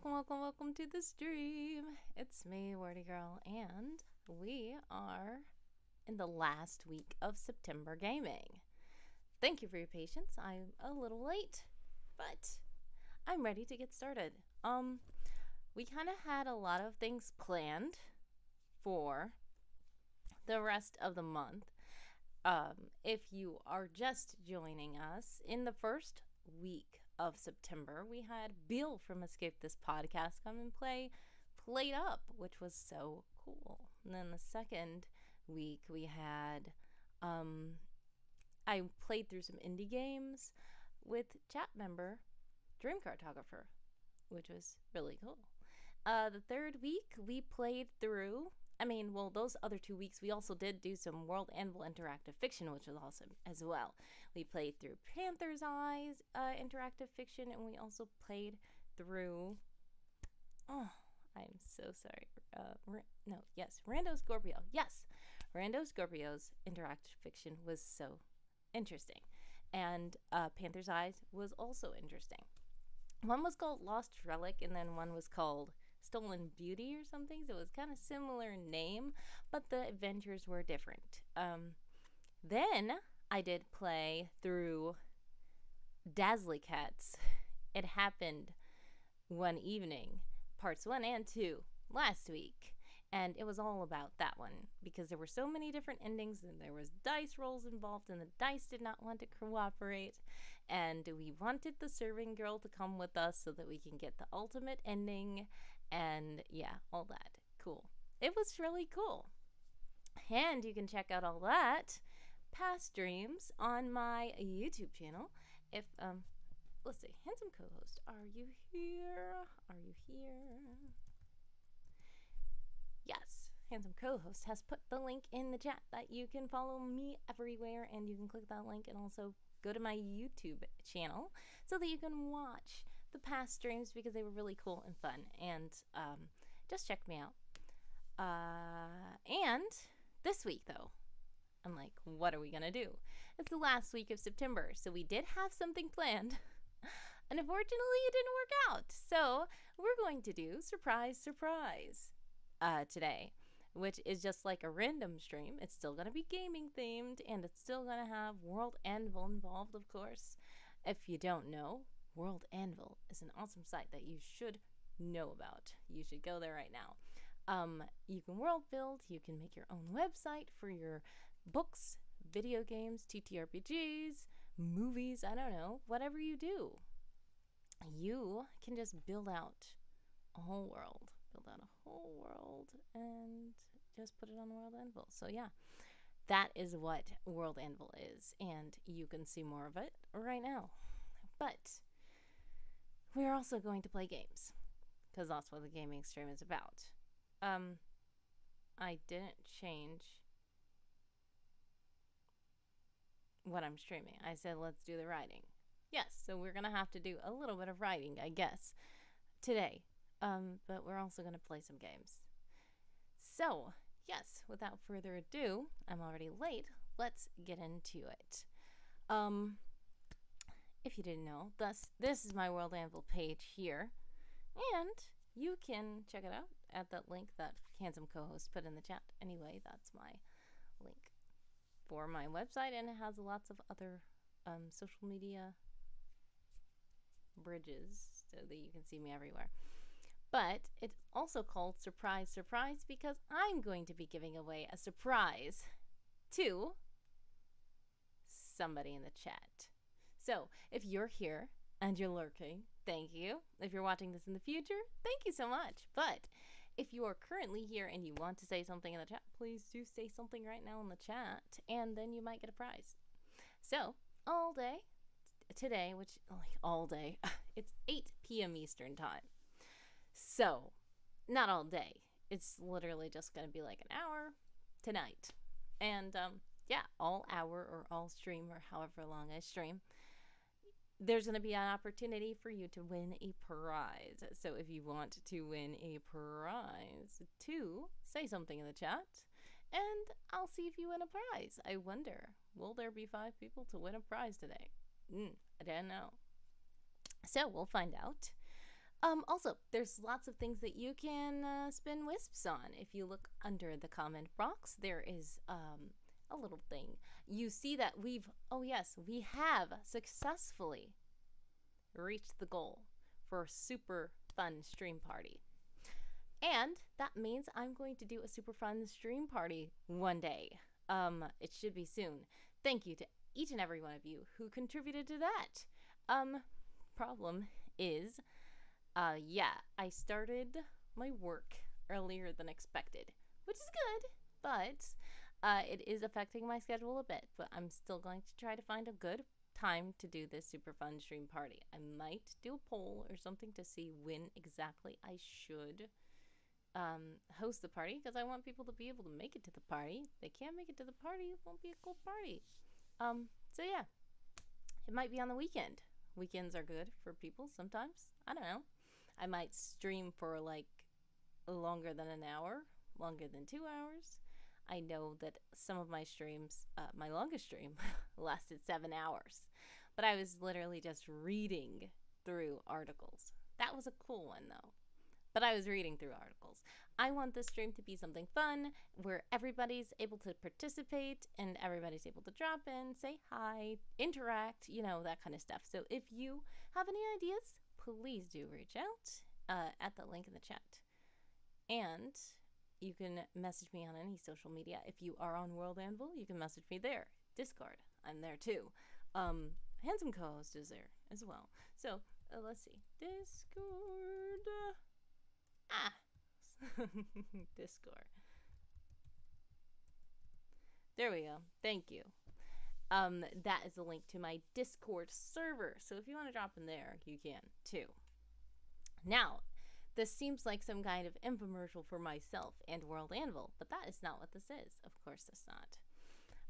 welcome to the stream. It's me, Wordy Girl, and we are in the last week of September gaming. Thank you for your patience. I'm a little late, but I'm ready to get started. We kind of had a lot of things planned for the rest of the month. If you are just joining us in the first week of September, we had Bill from Escape This Podcast come and played up, which was so cool. And then the second week we had I played through some indie games with chat member Dream Cartographer, which was really cool. The third week we played through those other 2 weeks, we also did do some World Anvil interactive fiction, which was awesome as well. We played through Panther's Eyes interactive fiction, and we also played through. Oh, I'm so sorry. Rando Scorpio. Yes, Rando Scorpio's interactive fiction was so interesting, and Panther's Eyes was also interesting. One was called Lost Relic, and then one was called Stolen Beauty or something. So it was kind of similar name, but the adventures were different. Then I did play through Dazzly Cats. It happened one evening, parts 1 and 2, last week. And it was all about that one because there were so many different endings and there was dice rolls involved and the dice did not want to cooperate. And we wanted the serving girl to come with us so that we can get the ultimate ending. And yeah, all that. Cool. It was really cool. And you can check out all that past streams on my YouTube channel. If, let's see, handsome co-host, are you here? Are you here? Yes, handsome co-host has put the link in the chat that you can follow me everywhere, and you can click that link and also go to my YouTube channel so that you can watch the past streams because they were really cool and fun. And just check me out. And this week, though, I'm like, what are we gonna do? It's the last week of September, so we did have something planned. And unfortunately, it didn't work out. So we're going to do surprise today, which is just like a random stream. It's still going to be gaming themed, and it's still going to have World Anvil involved, of course. If you don't know, World Anvil is an awesome site that you should know about. You should go there right now. You can world build, you can make your own website for your books, video games, TTRPGs, movies, I don't know, whatever you do. You can just build out a whole world. And just put it on World Anvil. So yeah, that is what World Anvil is, and you can see more of it right now. But we're also going to play games because that's what the gaming stream is about. I didn't change what I'm streaming. I said let's do the writing. Yes, so we're gonna have to do a little bit of writing, I guess, today. But we're also going to play some games. So, yes, without further ado, I'm already late. Let's get into it. If you didn't know, this is my World Anvil page here. And you can check it out at that link that handsome co-host put in the chat. Anyway, that's my link for my website, and it has lots of other social media bridges so that you can see me everywhere. But it's also called Surprise because I'm going to be giving away a surprise to somebody in the chat. So if you're here and you're lurking, thank you. If you're watching this in the future, thank you so much. But if you are currently here and you want to say something in the chat, please do say something right now in the chat, and then you might get a prize. So all day today, which like all day, it's 8 p.m. Eastern time. So, not all day. It's literally just going to be like an hour tonight. And, yeah, all hour or all stream or however long I stream, there's going to be an opportunity for you to win a prize. So, if you want to win a prize, say something in the chat, and I'll see if you win a prize. I wonder, will there be 5 people to win a prize today? I don't know. So, we'll find out. Also, there's lots of things that you can spin wisps on. If you look under the comment box, there is a little thing. You see that oh yes, we have successfully reached the goal for a super fun stream party. And that means I'm going to do a super fun stream party one day. It should be soon. Thank you to each and every one of you who contributed to that. Problem is, yeah, I started my work earlier than expected, which is good, but it is affecting my schedule a bit. But I'm still going to try to find a good time to do this super fun stream party. I might do a poll or something to see when exactly I should host the party, because I want people to be able to make it to the party. If they can't make it to the party, it won't be a cool party. So yeah, it might be on the weekend. Weekends are good for people sometimes. I don't know. I might stream for like longer than an hour, longer than 2 hours. I know that some of my streams, my longest stream, lasted 7 hours. But I was literally just reading through articles. That was a cool one though. But I was reading through articles. I want this stream to be something fun where everybody's able to participate and everybody's able to drop in, say hi, interact, that kind of stuff. So if you have any ideas, please do reach out at the link in the chat. And you can message me on any social media. If you are on World Anvil, you can message me there. Discord, I'm there too. Handsome co-host is there as well. So let's see. Discord. Discord. There we go. Thank you. That is a link to my Discord server. So if you want to drop in there, you can too. Now, this seems like some kind of infomercial for myself and World Anvil, but that is not what this is. Of course, it's not.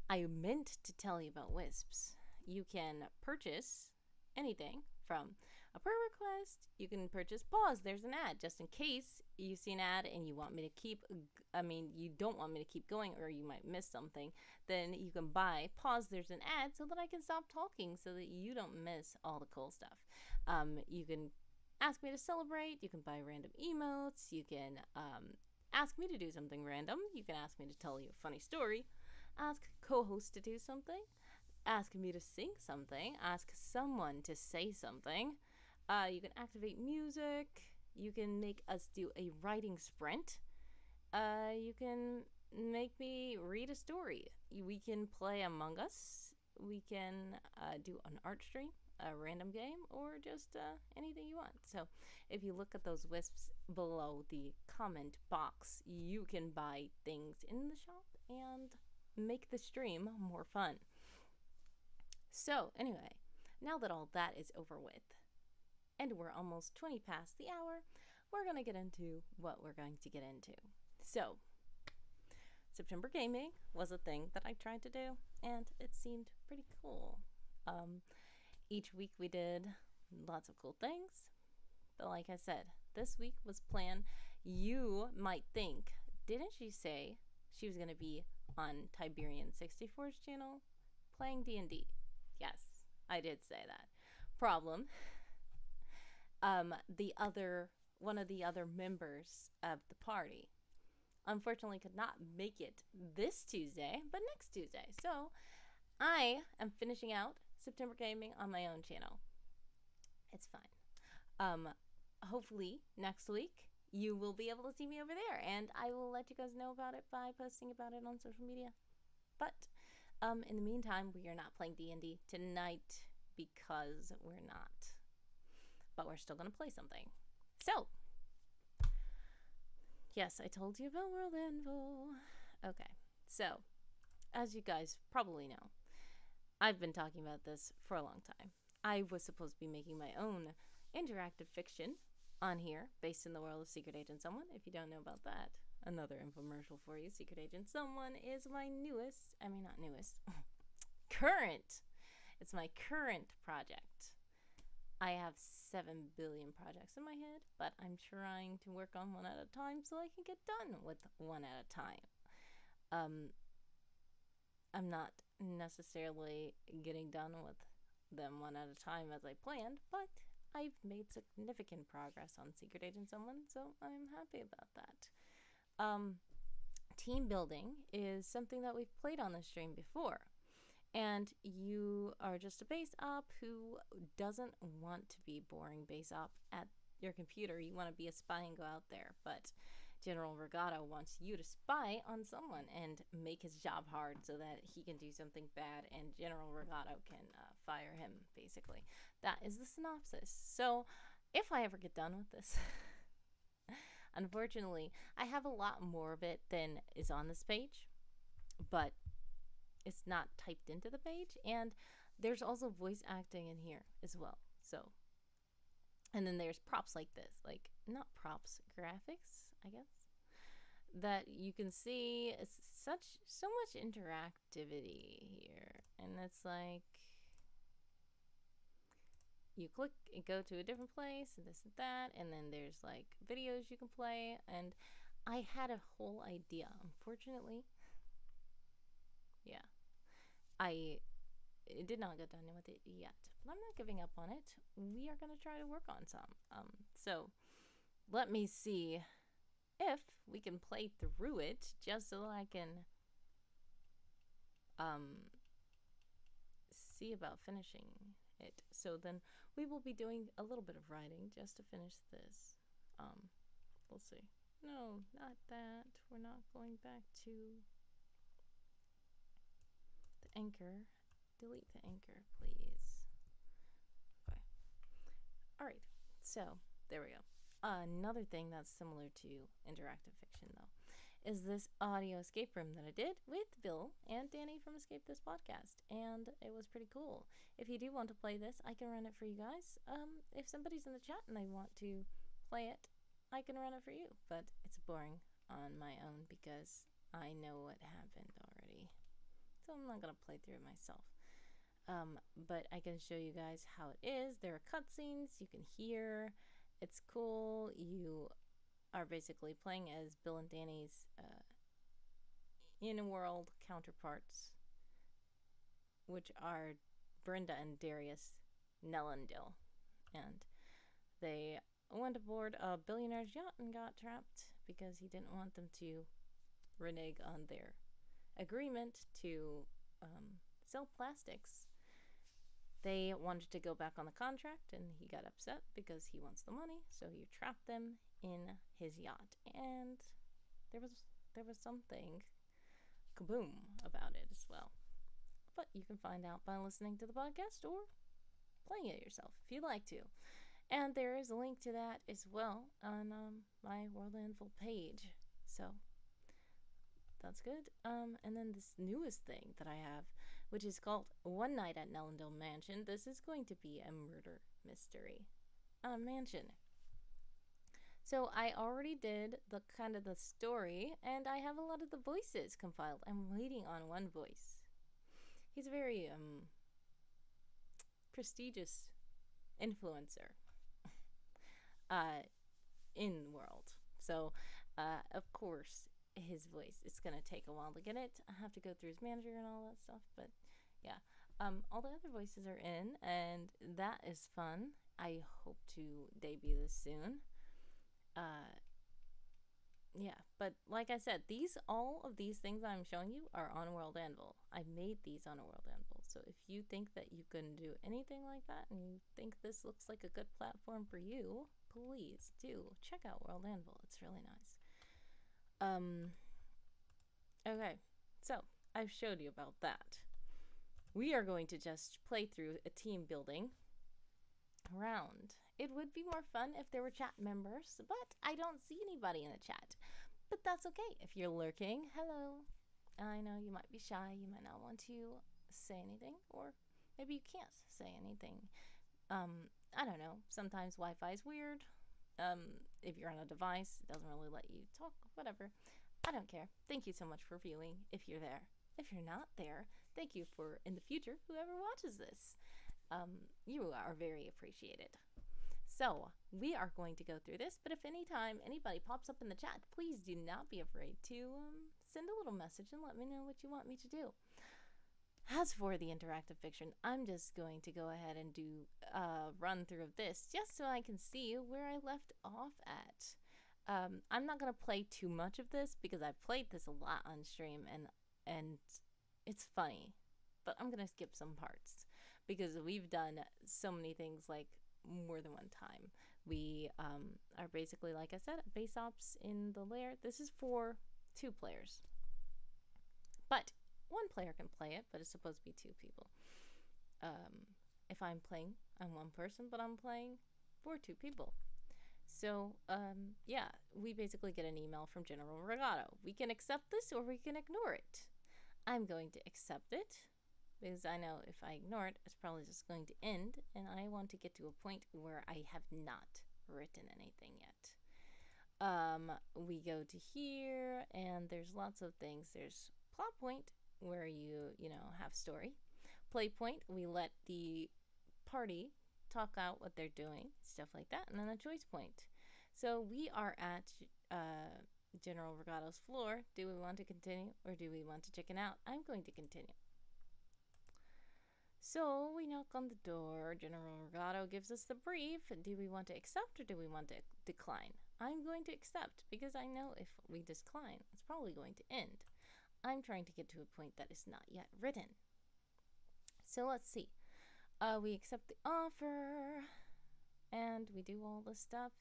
I meant to tell you about Wisps. You can purchase anything from a prayer request. You can purchase pause. There's an ad just in case you see an ad and you want me to keep, you don't want me to keep going or you might miss something. Then you can buy pause. There's an ad so that I can stop talking so that you don't miss all the cool stuff. You can ask me to celebrate. You can buy random emotes. You can ask me to do something random. You can ask me to tell you a funny story. Ask co-host to do something. Ask me to sing something. Ask someone to say something. You can activate music. You can make us do a writing sprint. You can make me read a story. We can play Among Us. We can do an art stream, a random game, or just anything you want. So if you look at those wisps below the comment box, you can buy things in the shop and make the stream more fun. So anyway, now that all that is over with, and we're almost 20 past the hour, we're going to get into what we're going to get into. So, September gaming was a thing that I tried to do, and it seemed pretty cool. Each week we did lots of cool things, but like I said, this week was planned. You might think, didn't she say she was going to be on Tiberian 64's channel playing D&D? Yes, I did say that. Problem, one of the other members of the party unfortunately could not make it this Tuesday, but next Tuesday. So I am finishing out September gaming on my own channel. It's fine. Hopefully next week you will be able to see me over there, and I will let you guys know about it by posting about it on social media. But in the meantime, we are not playing D&D tonight because we're not. But we're still going to play something. So, yes, I told you about World Anvil. Okay, so, as you guys probably know, I've been talking about this for a long time. I was supposed to be making my own interactive fiction on here, based in the world of Secret Agent Someone. If you don't know about that, another infomercial for you. Secret Agent Someone is my newest, not newest, current. It's my current project. I have 7 billion projects in my head, but I'm trying to work on one at a time so I can get done with one at a time. I'm not necessarily getting done with them one at a time as I planned, but I've made significant progress on Secret Agent Someone, so I'm happy about that. Team building is something that we've played on the stream before. And you are just a base op who doesn't want to be boring base op at your computer. You want to be a spy and go out there, but General Regatta wants you to spy on someone and make his job hard so that he can do something bad and General Regatta can fire him, basically. That is the synopsis. So, if I ever get done with this, unfortunately, I have a lot more of it than is on this page, but it's not typed into the page, and there's also voice acting in here as well. So, and then there's props like this, like not props, graphics, I guess, that you can see. It's so much interactivity here, and it's like you click and go to a different place and this and that, and then there's like videos you can play. And I had a whole idea, unfortunately. Yeah, I did not get done with it yet, but I'm not giving up on it. We are going to try to work on some. So let me see if we can play through it just so I can see about finishing it. So then we will be doing a little bit of writing just to finish this. We'll see. No, not that. We're not going back to the anchor. Delete the anchor, please. Okay. All right. So there we go. Another thing that's similar to interactive fiction, though, is this audio escape room that I did with Bill and Danny from Escape This Podcast, and it was pretty cool. If you do want to play this, I can run it for you guys. If somebody's in the chat and they want to play it, I can run it for you, but it's boring on my own because I know what happened already, so I'm not gonna play through it myself. But I can show you guys how it is. There are cutscenes you can hear. It's cool. You are basically playing as Bill and Danny's in-world counterparts, which are Brenda and Darius Nellendil. And they went aboard a billionaire's yacht and got trapped because he didn't want them to renege on their agreement to sell plastics. They wanted to go back on the contract, and he got upset because he wants the money, so he trapped them in his yacht. And there was something kaboom about it as well. But you can find out by listening to the podcast or playing it yourself if you'd like to. And there is a link to that as well on my World Anvil page. So that's good. And then this newest thing that I have, which is called One Night at Nellendil Mansion. This is going to be a murder mystery mansion. So I already did the kind of the story, and I have a lot of the voices compiled. I'm waiting on one voice. He's a very prestigious influencer in world. So of course, his voice, it's gonna take a while to get it. I have to go through his manager and all that stuff, but yeah, all the other voices are in, and that is fun. I hope to debut this soon. Yeah, but like I said, all of these things I'm showing you are on World Anvil. I made these on a World Anvil, so if you think that you can do anything like that and you think this looks like a good platform for you, please do check out World Anvil. It's really nice. Okay, so I've showed you about that. We are going to just play through a team building round. It would be more fun if there were chat members, but I don't see anybody in the chat. But that's okay. If you're lurking, hello. I know you might be shy, you might not want to say anything, or maybe you can't say anything. I don't know. Sometimes Wi-Fi is weird. If you're on a device, it doesn't really let you talk, whatever. I don't care. Thank you so much for viewing if you're there. If you're not there, thank you for, in the future, whoever watches this. You are very appreciated. So, we are going to go through this, but if anytime anybody pops up in the chat, please do not be afraid to send a little message and let me know what you want me to do. As for the interactive fiction, I'm just going to go ahead and do a run through of this just so I can see where I left off at. I'm not gonna play too much of this because I played this a lot on stream and it's funny, but I'm gonna skip some parts because we've done so many things like more than one time. We are basically, like I said, base ops in the lair. This is for 2 players, but 1 player can play it, but it's supposed to be 2 people. If I'm playing, I'm 1 person, but I'm playing for 2 people. So, yeah, we basically get an email from General Regato. We can accept this or we can ignore it. I'm going to accept it because I know if I ignore it, it's probably just going to end, and I want to get to a point where I have not written anything yet. We go to here, and there's lots of things. There's plot point, where you know, have story. Play point, we let the party talk out what they're doing, stuff like that, and then a choice point. So we are at General Regato's floor. Do we want to continue or do we want to chicken out? I'm going to continue. So we knock on the door. General Regato gives us the brief. Do we want to accept or do we want to decline? I'm going to accept because I know if we decline, it's probably going to end. I'm trying to get to a point that is not yet written. So let's see. We accept the offer and we do all this stuff.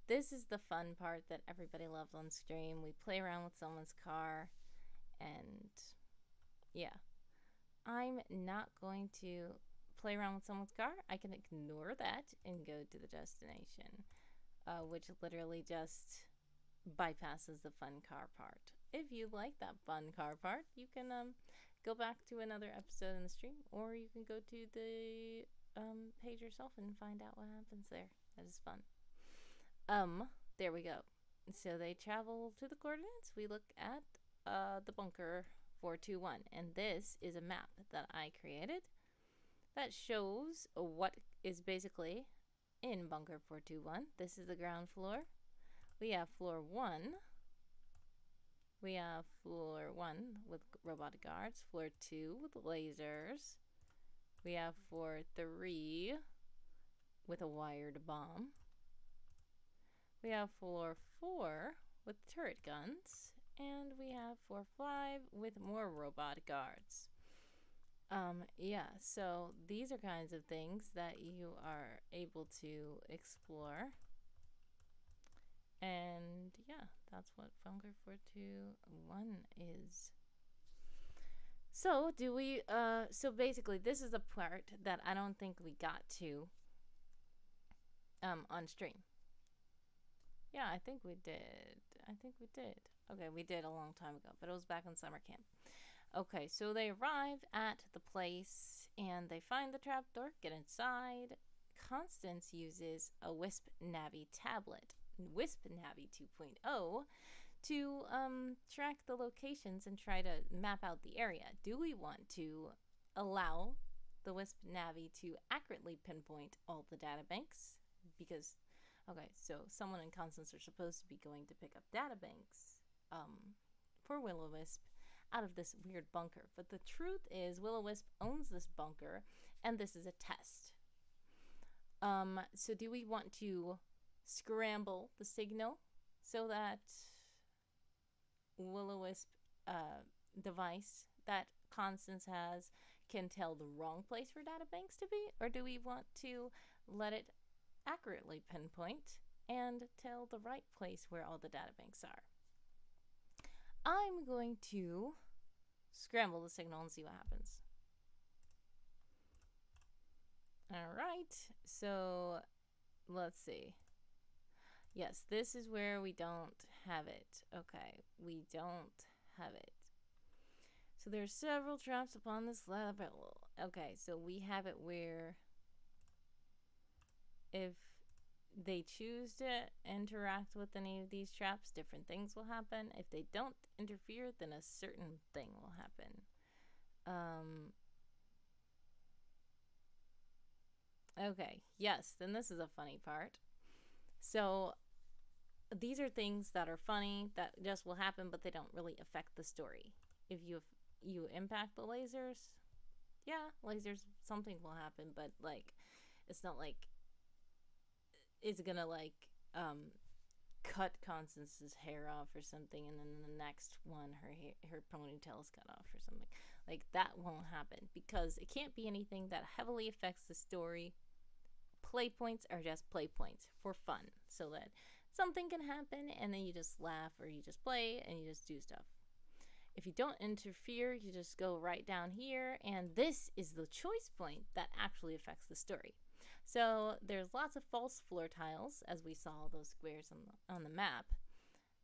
This is the fun part that everybody loves on stream. We play around with someone's car, and yeah. I'm not going to play around with someone's car. I can ignore that and go to the destination, which literally just bypasses the fun car part. If you like that fun car part, you can go back to another episode in the stream, or you can go to the page yourself and find out what happens there. That is fun. There we go. So they travel to the coordinates. We look at the bunker 421, and this is a map that I created that shows what is basically in bunker 421. This is the ground floor. We have floor 1. We have floor 1 with robotic guards, floor 2 with lasers. We have floor 3 with a wired bomb. We have floor 4 with turret guns. And we have floor 5 with more robot guards. Yeah, so these are kinds of things that you are able to explore. And yeah, that's what Bunker 421 is. So do we, so basically this is the part that I don't think we got to on stream. Yeah, I think we did. Okay, we did a long time ago, but it was back in summer camp. Okay, so they arrive at the place and they find the trapdoor, get inside. Constance uses a Wisp Navi tablet, Wisp Navi 2.0, to track the locations and try to map out the area. Do we want to allow the Wisp Navi to accurately pinpoint all the databanks? Because, okay, so someone and Constance are supposed to be going to pick up databanks for Will-O-Wisp out of this weird bunker. But the truth is Will-O-Wisp owns this bunker, and this is a test. So do we want to scramble the signal so that Will-O-Wisp device that Constance has can tell the wrong place for databanks to be? Or do we want to let it accurately pinpoint and tell the right place where all the databanks are? I'm going to scramble the signal and see what happens. Alright, so let's see. Yes, this is where we don't have it. Okay, we don't have it. So there's several traps upon this level. Okay, so we have it where if they choose to interact with any of these traps, different things will happen. If they don't interfere, then a certain thing will happen. Okay, yes, then this is a funny part. So these are things that are funny that just will happen, but they don't really affect the story. If you impact the lasers, Yeah, like there's something will happen, but like it's not like it's gonna like um cut Constance's hair off or something, and then the next one her ponytail's cut off or something. Like that won't happen because it can't be anything that heavily affects the story. Play points are just play points for fun, so that something can happen and then you just laugh or you just play and you just do stuff. If you don't interfere, you just go right down here, and this is the choice point that actually affects the story. So there's lots of false floor tiles, as we saw those squares on the map.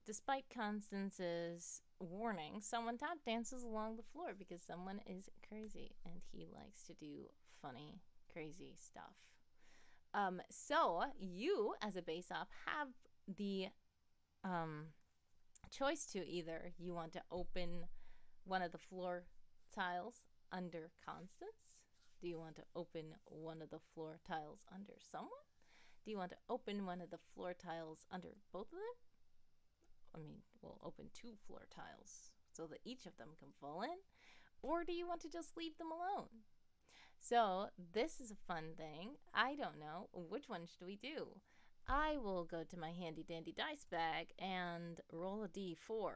Despite Constance's warning, someone tap dances along the floor because someone is crazy and he likes to do funny, crazy stuff. So you, as a base op, have the choice to either you want to open one of the floor tiles under Constance. Do you want to open one of the floor tiles under someone? Do you want to open one of the floor tiles under both of them? I mean, we'll open 2 floor tiles so that each of them can fall in. Or do you want to just leave them alone? So this is a fun thing. I don't know. Which one should we do? I will go to my handy dandy dice bag and roll a d4.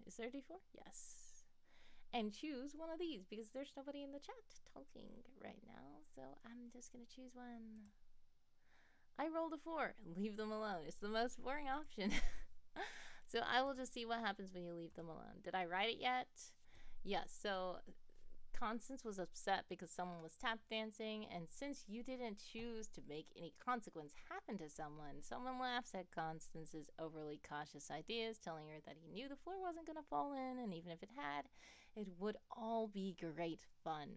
Is there a d4? Yes. And choose one of these because there's nobody in the chat talking right now. So I'm just going to choose one. I rolled a 4. Leave them alone. It's the most boring option. So I will just see what happens when you leave them alone. Did I write it yet? Yes. So Constance was upset because someone was tap dancing, and since you didn't choose to make any consequence happen to someone laughs at Constance's overly cautious ideas, telling her that he knew the floor wasn't going to fall in, and even if it had, it would all be great fun.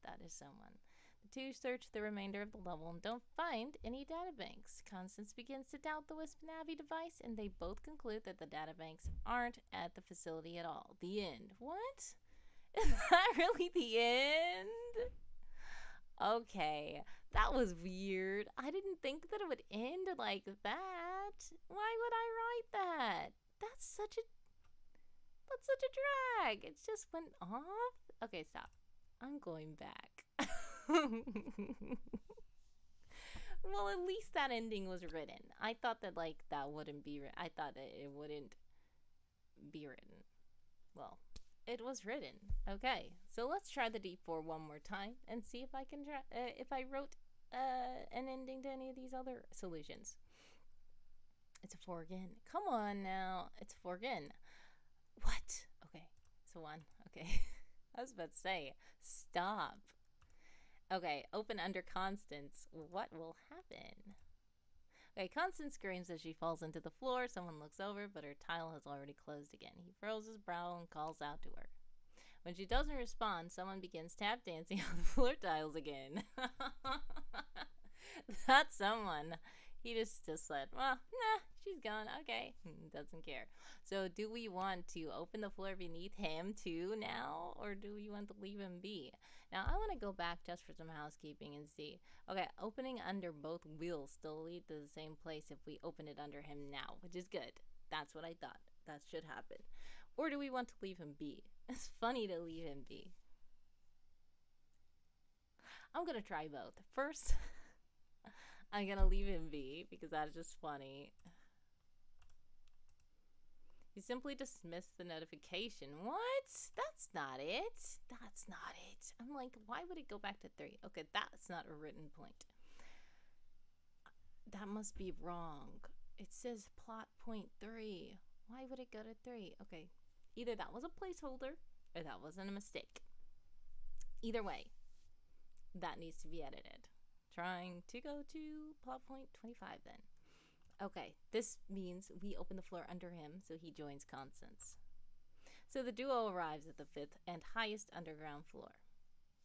That is someone. The two search the remainder of the level and don't find any databanks. Constance begins to doubt the Wisp Navi device, and they both conclude that the databanks aren't at the facility at all. The end. What? Is that really the end? Okay, that was weird. I didn't think that it would end like that. Why would I write that? That's such a drag. It just went off. Okay, stop. I'm going back. Well, at least that ending was written. I thought that like that wouldn't be. I thought that it wouldn't be written. Well, it was written. Okay, so let's try the D4 one more time and see if I can if I wrote an ending to any of these other solutions. It's a 4 again. Come on now. It's 4 again. What? Okay, so 1. Okay. I was about to say, stop. Okay, open under Constance. What will happen? Okay, Constance screams as she falls into the floor. Someone looks over, but her tile has already closed again. He furrows his brow and calls out to her. When she doesn't respond, someone begins tap dancing on the floor tiles again. That's someone. He just said, well, nah, she's gone. Okay. Doesn't care. So do we want to open the floor beneath him too now? Or do we want to leave him be? Now, I want to go back just for some housekeeping and see. Okay, opening under both wheels still lead to the same place if we open it under him now, which is good. That's what I thought. That should happen. Or do we want to leave him be? It's funny to leave him be. I'm going to try both. First, I'm going to leave him be because that's just funny. You simply dismissed the notification. What? That's not it. That's not it. I'm like, why would it go back to 3? Okay, that's not a written point. That must be wrong. It says plot point 3. Why would it go to 3? Okay, either that was a placeholder or that wasn't a mistake. Either way, that needs to be edited. Trying to go to plot point 25 then. Okay, this means we open the floor under him, so he joins Constance. So the duo arrives at the 5th and highest underground floor.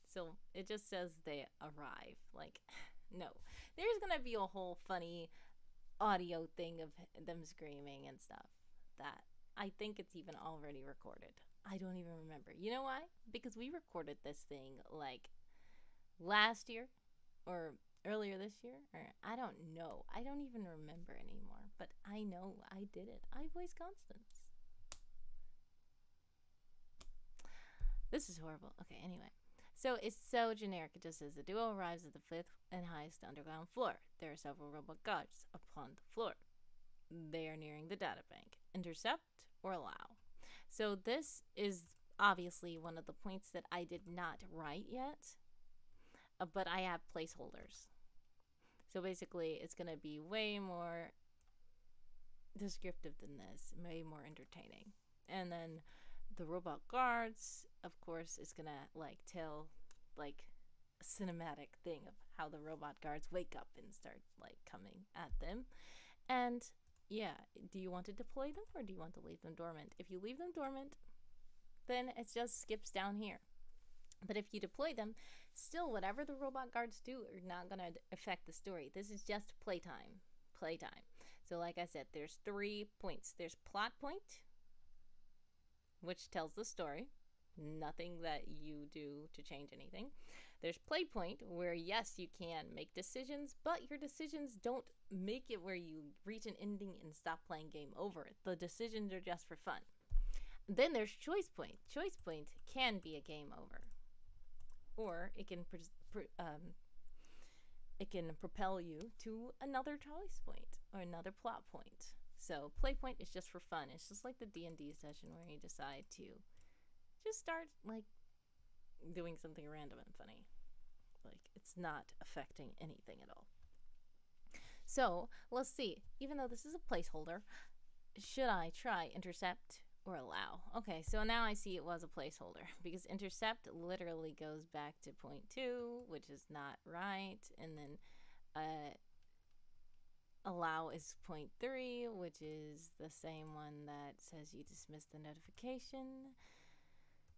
So it just says they arrive. Like, no. There's gonna be a whole funny audio thing of them screaming and stuff that I think it's even already recorded. I don't even remember. You know why? Because we recorded this thing like last year or earlier this year, or I don't know. I don't even remember anymore, but I know I did it. I voiced Constance. This is horrible. Okay, anyway. So it's so generic. It just says the duo arrives at the fifth and highest underground floor. There are several robot guards upon the floor. They are nearing the data bank. Intercept or allow. So this is obviously one of the points that I did not write yet, but I have placeholders. So basically, it's going to be way more descriptive than this, way more entertaining. And then the robot guards, of course, is going to like tell like a cinematic thing of how the robot guards wake up and start like coming at them. And yeah, do you want to deploy them or do you want to leave them dormant? If you leave them dormant, then it just skips down here. But if you deploy them, still whatever the robot guards do are not going to affect the story. This is just playtime. Playtime. So like I said, there's 3 points. There's plot point, which tells the story. Nothing that you do to change anything. There's play point, where yes, you can make decisions, but your decisions don't make it where you reach an ending and stop playing game over. The decisions are just for fun. Then there's choice point. Choice point can be a game over, or it can propel you to another choice point or another plot point. So play point is just for fun. It's just like the D&D session where you decide to just start like doing something random and funny. Like it's not affecting anything at all. So let's see. Even though this is a placeholder, should I try intercept or allow? Okay, so now I see it was a placeholder because intercept literally goes back to point 2, which is not right, and then allow is point 3, which is the same one that says you dismiss the notification.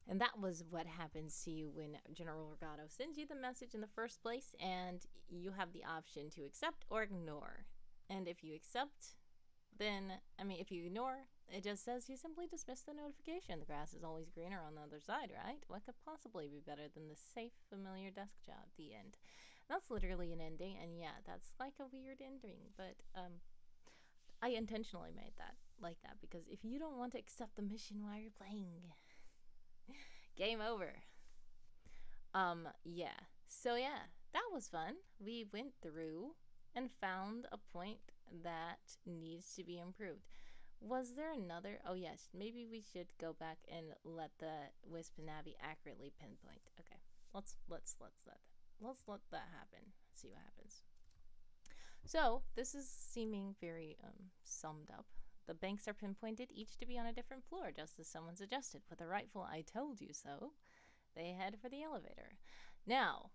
And that was what happens to you when General Regato sends you the message in the first place, and you have the option to accept or ignore. And if you accept, then, if you ignore, it just says you simply dismiss the notification. The grass is always greener on the other side, right? What could possibly be better than the safe, familiar desk job? The end. That's literally an ending, and yeah, that's like a weird ending, but I intentionally made that like that because if you don't want to accept the mission while you're playing, game over. Yeah. So yeah, that was fun. We went through and found a point that needs to be improved. Was there another? Oh yes, maybe we should go back and let the Wisp and Navi accurately pinpoint. Okay, let's let that happen. See what happens. So this is seeming very summed up. The banks are pinpointed, each to be on a different floor, just as someone suggested. With a rightful "I told you so," they head for the elevator. Now,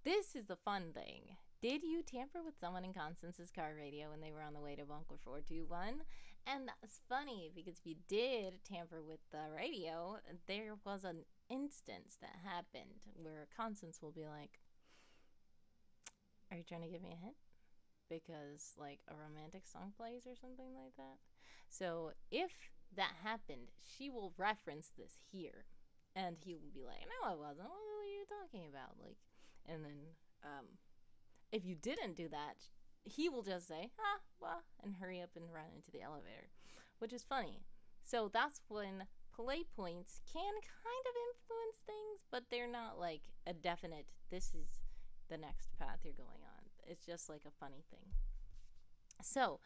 this is the fun thing. Did you tamper with someone in Constance's car radio when they were on the way to Bunker 421? And that's funny because if you did tamper with the radio, there was an instance that happened where Constance will be like, "Are you trying to give me a hint? Because like a romantic song plays or something like that." So if that happened, she will reference this here, and he will be like, "No, I wasn't. What are you talking about?" Like, and then if you didn't do that, he will just say, well, and hurry up and run into the elevator, which is funny. So that's when play points can kind of influence things, but they're not like a definite, this is the next path you're going on. It's just like a funny thing. So,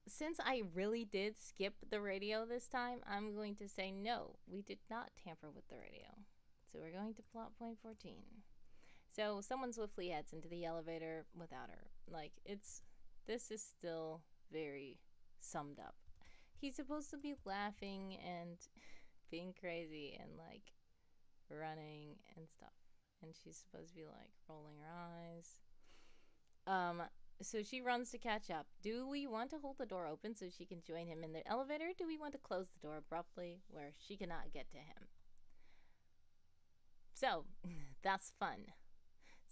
since I really did skip the radio this time, I'm going to say no, we did not tamper with the radio. So we're going to plot point 14. So someone swiftly heads into the elevator without her. Like, this is still very summed up. He's supposed to be laughing and being crazy and like running and stuff. And she's supposed to be like rolling her eyes. So she runs to catch up. Do we want to hold the door open so she can join him in the elevator? Or do we want to close the door abruptly where she cannot get to him? So that's fun.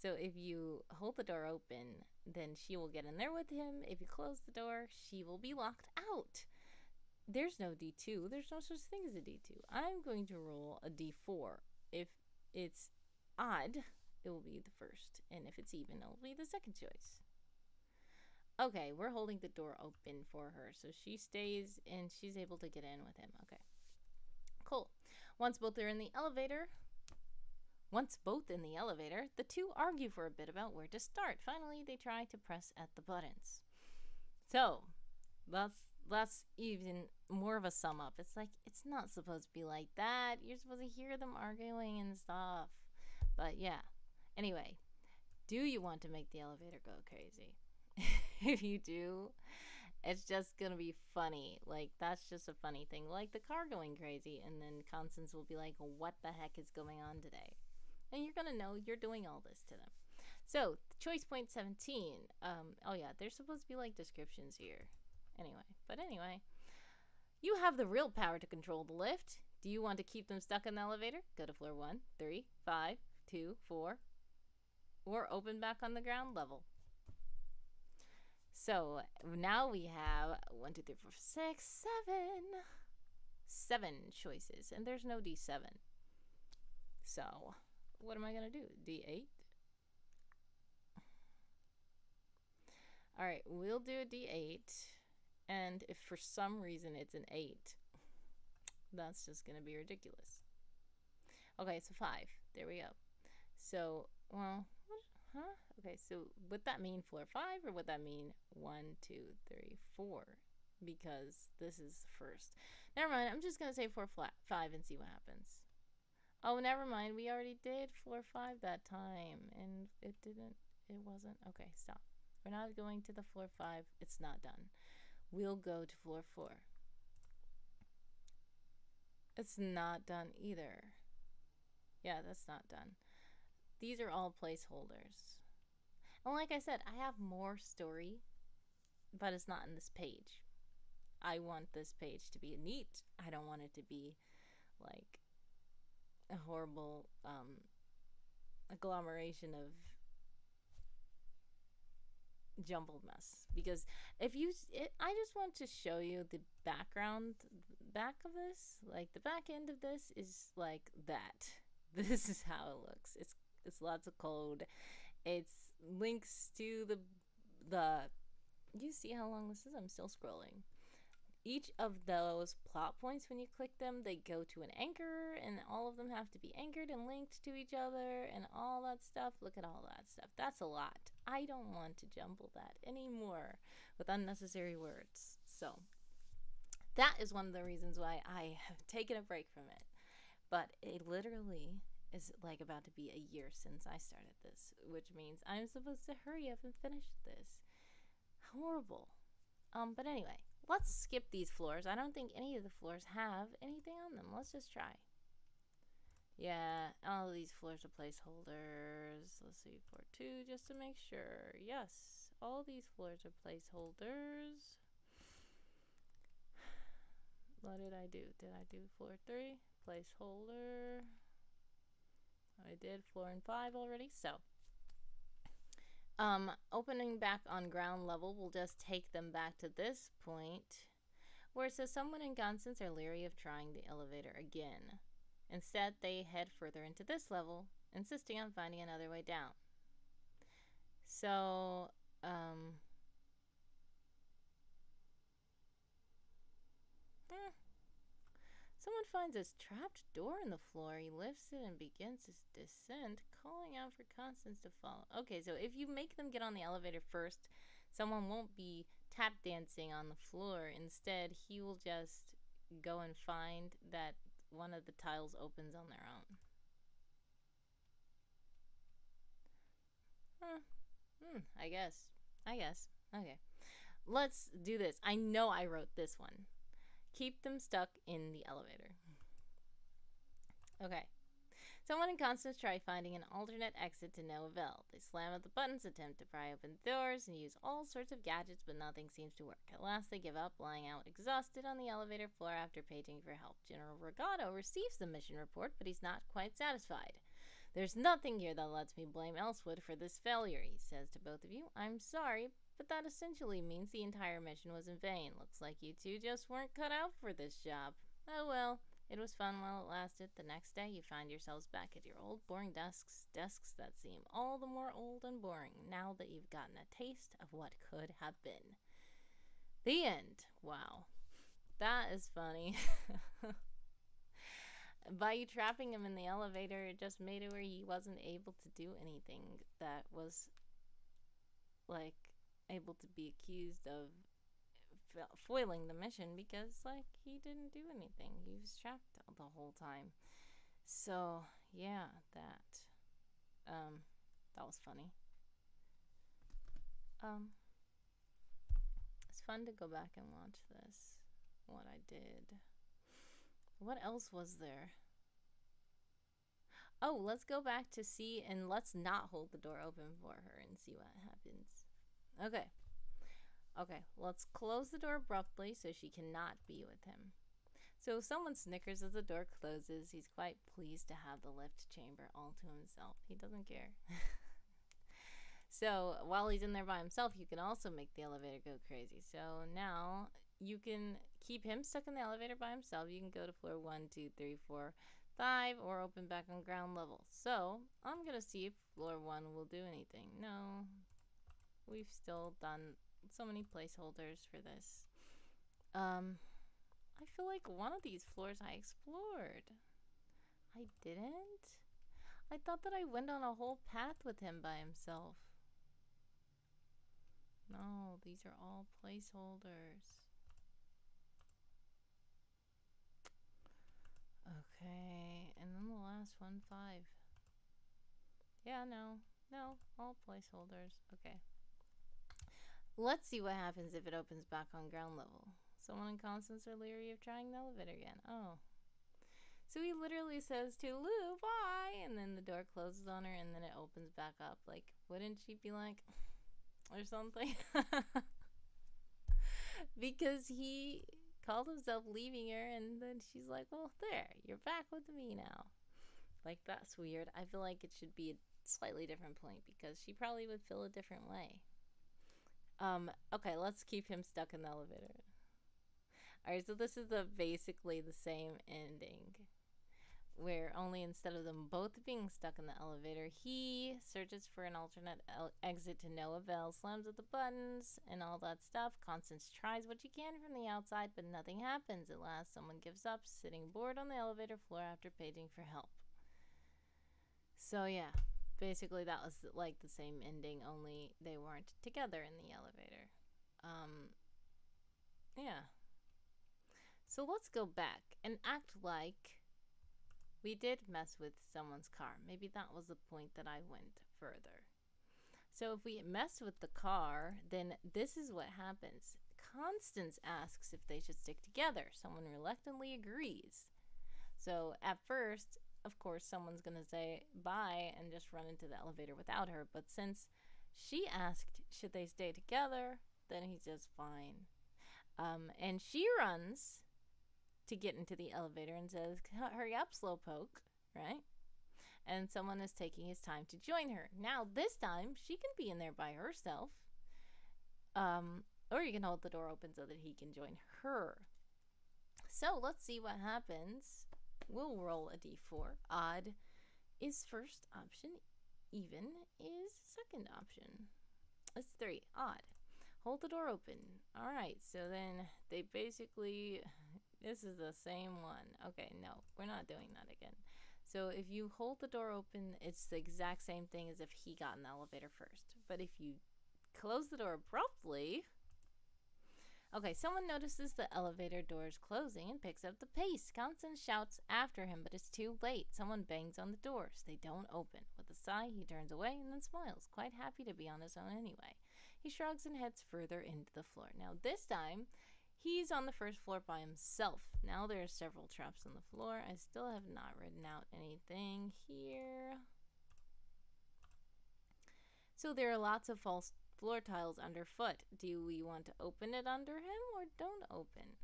So if you hold the door open, then she will get in there with him. If you close the door, she will be locked out. There's no D2. There's no such thing as a D2. I'm going to roll a D4. If it's odd, it will be the first. And if it's even, it will be the second choice. Okay, we're holding the door open for her. So she stays and she's able to get in with him. Okay. Cool. Once both are in the elevator, Once both in the elevator, the two argue for a bit about where to start. Finally, they try to press at the buttons. So, that's even more of a sum up. It's like it's not supposed to be like that. You're supposed to hear them arguing and stuff. But yeah. Anyway, do you want to make the elevator go crazy? If you do, it's just gonna be funny. Like, that's just a funny thing. Like the car going crazy, and then Constance will be like, what the heck is going on today? And you're gonna know you're doing all this to them. So, choice point 17. Oh yeah, there's supposed to be like descriptions here. Anyway, you have the real power to control the lift. Do you want to keep them stuck in the elevator? Go to floor 1, 3, 5, 2, 4, or open back on the ground level. So now we have 1, 2, 3, 4, 6, 7 choices, and there's no D7. So what am I gonna do? D8? All right, we'll do a D8, and if for some reason it's an 8, that's just gonna be ridiculous. Okay, so 5. There we go. So, well, huh? Okay, so would that mean floor 5, or would that mean 1, 2, 3, 4? Because this is first. Never mind, I'm just gonna say floor 5 and see what happens. Oh, never mind, we already did floor 5 that time, and it wasn't. Okay, stop. We're not going to the floor 5. It's not done. We'll go to floor 4. It's not done either. Yeah, that's not done. These are all placeholders. And like I said, I have more story, but it's not in this page. I want this page to be neat. I don't want it to be like a horrible agglomeration of jumbled mess. Because I just want to show you the back of this. Like the back end of this is like that. This is how it looks. It's lots of code. It's links to the you see how long this is? I'm still scrolling. Each of those plot points, when you click them, they go to an anchor, and all of them have to be anchored and linked to each other and all that stuff. Look at all that stuff. That's a lot. I don't want to jumble that anymore with unnecessary words. So that is one of the reasons why I have taken a break from it. But it literally is like about to be a year since I started this, which means I'm supposed to hurry up and finish this. Horrible. But anyway, let's skip these floors. I don't think any of the floors have anything on them. Let's just try. Yeah, all of these floors are placeholders. Let's see, floor 2, just to make sure. Yes, all these floors are placeholders. What did I do? Did I do floor 3? Placeholder. I did floor and 5 already. So, opening back on ground level will just take them back to this point where it says someone in Constance are leery of trying the elevator again. Instead, they head further into this level, insisting on finding another way down. So, someone finds this trapped door in the floor. He lifts it and begins his descent, calling out for Constance to follow. Okay, so if you make them get on the elevator first, someone won't be tap dancing on the floor. Instead, he will just go and find that one of the tiles opens on their own. I guess. Okay. Let's do this. I know I wrote this one. Keep them stuck in the elevator. Okay. Someone and Constance try finding an alternate exit to no avail. They slam at the buttons, attempt to pry open the doors, and use all sorts of gadgets, but nothing seems to work. At last, they give up, lying out exhausted on the elevator floor after paging for help. General Regato receives the mission report, but he's not quite satisfied. There's nothing here that lets me blame Elsewood for this failure, he says to both of you. I'm sorry, but that essentially means the entire mission was in vain. Looks like you two just weren't cut out for this job. Oh well. It was fun while it lasted. The next day, you find yourselves back at your old boring desks that seem all the more old and boring now that you've gotten a taste of what could have been. The end. Wow. That is funny. By you trapping him in the elevator, it just made it where he wasn't able to do anything that was like able to be accused of foiling the mission because like he didn't do anything. He was trapped the whole time. So yeah, um that was funny. Um, it's fun to go back and watch this. What I did. What else was there? Oh, let's go back to see and let's not hold the door open for her and see what happens. Okay. Okay, let's close the door abruptly so she cannot be with him. So if someone snickers as the door closes, he's quite pleased to have the lift chamber all to himself. He doesn't care. So while he's in there by himself, you can also make the elevator go crazy. So now you can keep him stuck in the elevator by himself. You can go to floor 1, 2, 3, 4, 5, or open back on ground level. So I'm going to see if floor 1 will do anything. No, we've still done so many placeholders for this. I feel like one of these floors I explored. I didn't? I thought that I went on a whole path with him by himself. No, these are all placeholders. Okay, and then the last one, 5. Yeah, no, all placeholders. Okay. Let's see what happens if it opens back on ground level. Someone in Constance are leery of trying the elevator again. Oh. So he literally says to Lou, bye, and then the door closes on her and then it opens back up. Like, wouldn't she be like, or something? Because he called himself leaving her and then she's like, well, there, you're back with me now. Like, that's weird. I feel like it should be a slightly different point because she probably would feel a different way. Okay, let's keep him stuck in the elevator. Alright, so this is basically the same ending. Where only instead of them both being stuck in the elevator, he searches for an alternate exit to no avail, slams at the buttons and all that stuff. Constance tries what she can from the outside, but nothing happens. At last, someone gives up, sitting bored on the elevator floor after paging for help. So yeah, basically that was like the same ending, only they weren't together in the elevator. Yeah. So let's go back and act like we did mess with someone's car. Maybe that was the point that I went further. So if we mess with the car, then this is what happens. Constance asks if they should stick together. Someone reluctantly agrees. So at first, of course, someone's going to say bye and just run into the elevator without her. But since she asked, should they stay together, then he says fine. And she runs to get into the elevator and says, hurry up, slowpoke, right? And someone is taking his time to join her. Now, this time, she can be in there by herself. Or you can hold the door open so that he can join her. So, let's see what happens. We'll roll a d4. Odd is first option. Even is second option. It's 3. Odd. Hold the door open. Alright, so then they basically... This is the same one. Okay, no, we're not doing that again. So if you hold the door open, it's the exact same thing as if he got in the elevator first. But if you close the door abruptly... Okay, someone notices the elevator doors closing and picks up the pace. Constance shouts after him, but it's too late. Someone bangs on the doors. They don't open. With a sigh, he turns away and then smiles, quite happy to be on his own anyway. He shrugs and heads further into the floor. Now this time... He's on the first floor by himself. Now there are several traps on the floor. I still have not written out anything here. So there are lots of false floor tiles underfoot. Do we want to open it under him or don't open?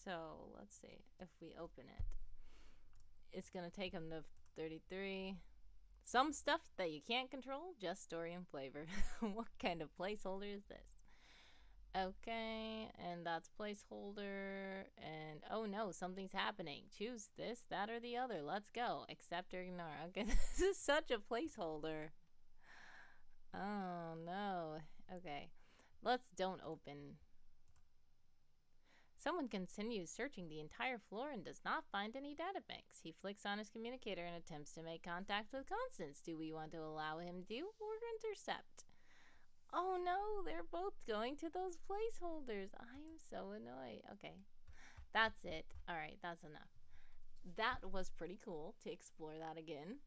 So let's see if we open it. It's going to take him to 33. Some stuff that you can't control, just story and flavor. What kind of placeholder is this? Okay, and that's placeholder, and oh no, something's happening. Choose this, that, or the other. Let's go. Accept or ignore. Okay, this is such a placeholder. Oh no. Okay, let's don't open. Someone continues searching the entire floor and does not find any data banks. He flicks on his communicator and attempts to make contact with Constance. Do we want to allow him to or intercept? Oh no, they're both going to those placeholders. I'm so annoyed. Okay, that's it. All right, that's enough. That was pretty cool to explore that again.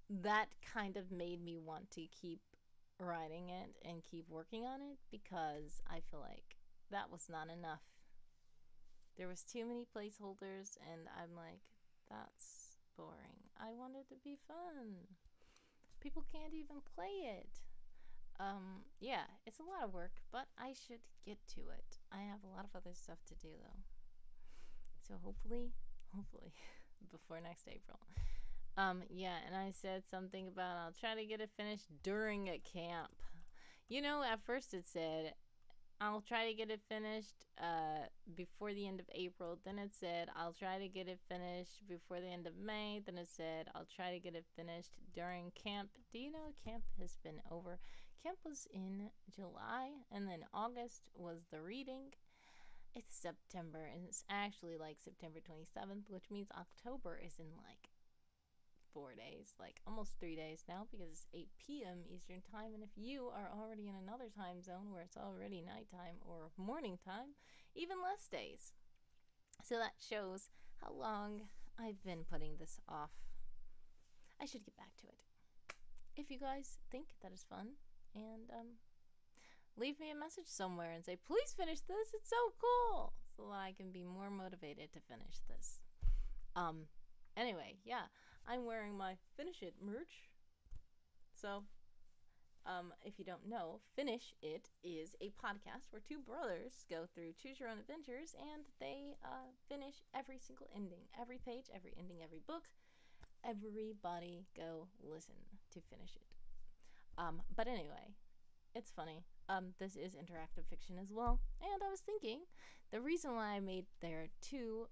That kind of made me want to keep writing it and keep working on it because I feel like that was not enough. There was too many placeholders and I'm like, that's boring. I want it to be fun. People can't even play it. Yeah, it's a lot of work, but I should get to it. I have a lot of other stuff to do though. So hopefully, before next April. Yeah, and I said something about I'll try to get it finished during a camp. You know, at first it said I'll try to get it finished before the end of April. Then it said I'll try to get it finished before the end of May. Then it said I'll try to get it finished during camp. Do you know camp has been over? Camp was in July, and then August was the reading. It's September, and it's actually like September 27th, which means October is in like 4 days, like almost 3 days now, because it's 8 p.m. Eastern time. And if you are already in another time zone where it's already nighttime or morning time, even less days. So that shows how long I've been putting this off. I should get back to it. If you guys think that is fun, and leave me a message somewhere and say, please finish this, it's so cool, so that I can be more motivated to finish this. Anyway, yeah, I'm wearing my Finish It merch. So, if you don't know, Finish It is a podcast where two brothers go through choose your own adventures, and they finish every single ending, every page, every ending, every book. Everybody go listen to Finish It. But anyway, it's funny. This is interactive fiction as well, and I was thinking the reason why I made there two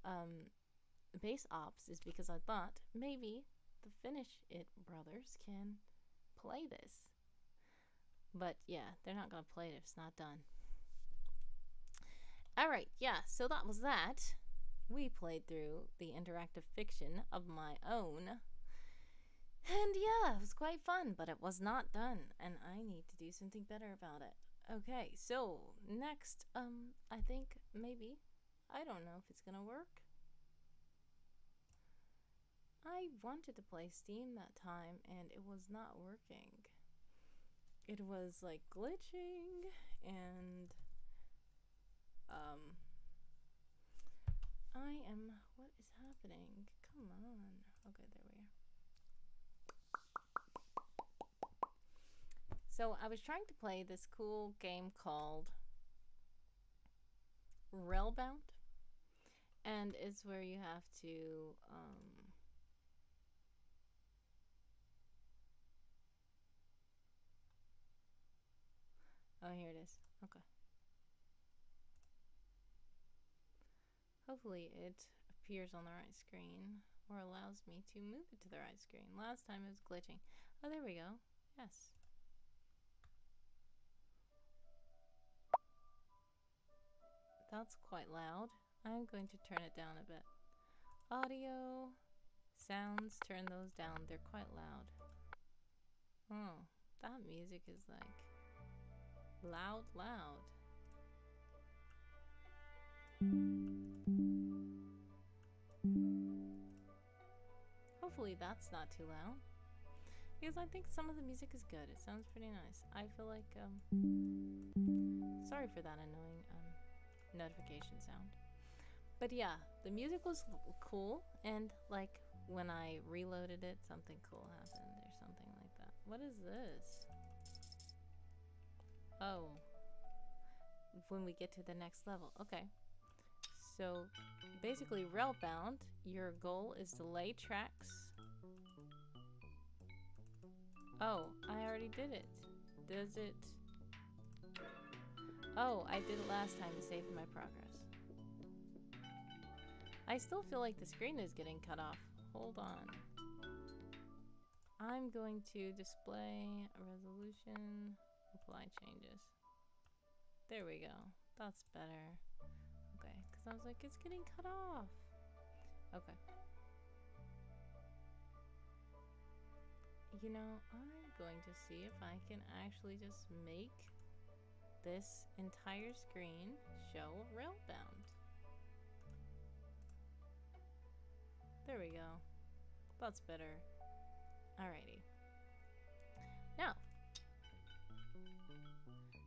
base ops is because I thought maybe the Finish It brothers can play this. But yeah, they're not gonna play it if it's not done. Alright, yeah, so that was that. We played through the interactive fiction of my own. And yeah, it was quite fun, but it was not done, and I need to do something better about it. Okay, so next, I think maybe, I don't know if it's gonna work. I wanted to play Steam that time, and it was not working. It was like glitching, and what is happening? Come on. Okay, there we are. So I was trying to play this cool game called Railbound, and it's where you have to oh, here it is. Okay. Hopefully it appears on the right screen or allows me to move it to the right screen. Last time it was glitching. Oh, there we go. Yes. That's quite loud. I'm going to turn it down a bit. Audio, sounds, turn those down. They're quite loud. Oh, that music is like loud. Hopefully that's not too loud, because I think some of the music is good. It sounds pretty nice. I feel like, sorry for that annoying notification sound. But yeah, the music was cool, and like when I reloaded it, something cool happened or something like that. What is this? Oh, when we get to the next level. Okay. So basically, Railbound, your goal is to lay tracks. Oh, I already did it. Does it? Oh, I did it last time to save my progress. I still feel like the screen is getting cut off. Hold on. I'm going to display a resolution, apply changes. There we go. That's better. Okay, because I was like, it's getting cut off. Okay. You know, I'm going to see if I can actually just make this entire screen show Railbound. There we go. That's better. Alrighty. Now,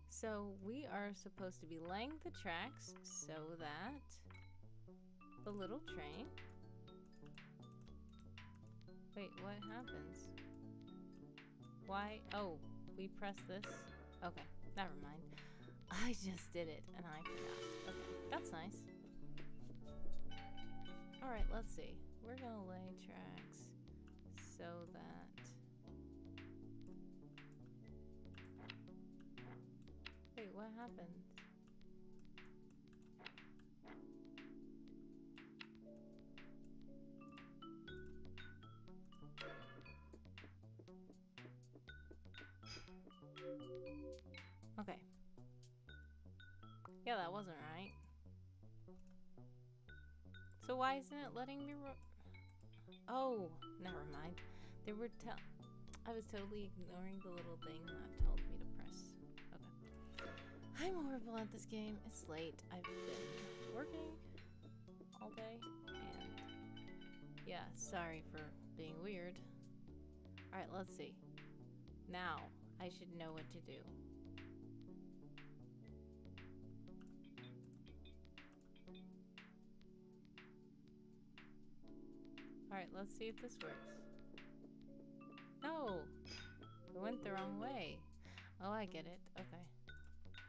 so we are supposed to be laying the tracks so that the little train... Wait, what happens? Why? Oh, we press this? Okay, never mind. I just did it and I forgot. Okay, that's nice. Alright, let's see. We're gonna lay tracks so that... Wait, what happened? Okay. Yeah, that wasn't right. So why isn't it letting me Oh, never mind. They were I was totally ignoring the little thing that told me to press. Okay. I'm horrible at this game. It's late. I've been working all day. And yeah, sorry for being weird. Alright, let's see. Now, I should know what to do. Alright, let's see if this works. No! It went the wrong way. Oh, I get it. Okay.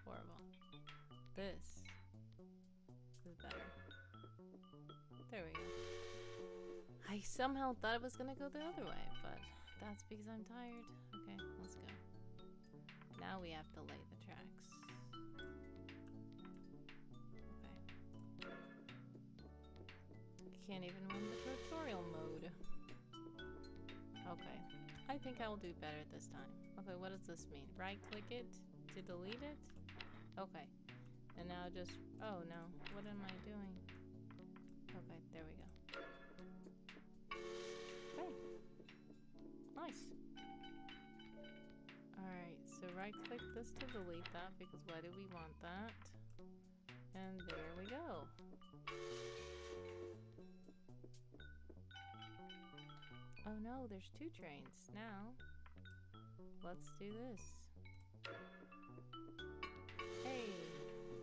Horrible. This is better. There we go. I somehow thought it was gonna go the other way, but that's because I'm tired. Okay, let's go. Now we have to lay the tracks. Okay. Can't even run the tutorial mode. Okay. I think I will do better this time. Okay, what does this mean? Right click it to delete it? Okay. And now just... Oh no. What am I doing? Okay, there we go. Okay. Nice. Alright, so right click this to delete that because why do we want that? And there we go. Oh no, there's two trains. Now, let's do this. Hey,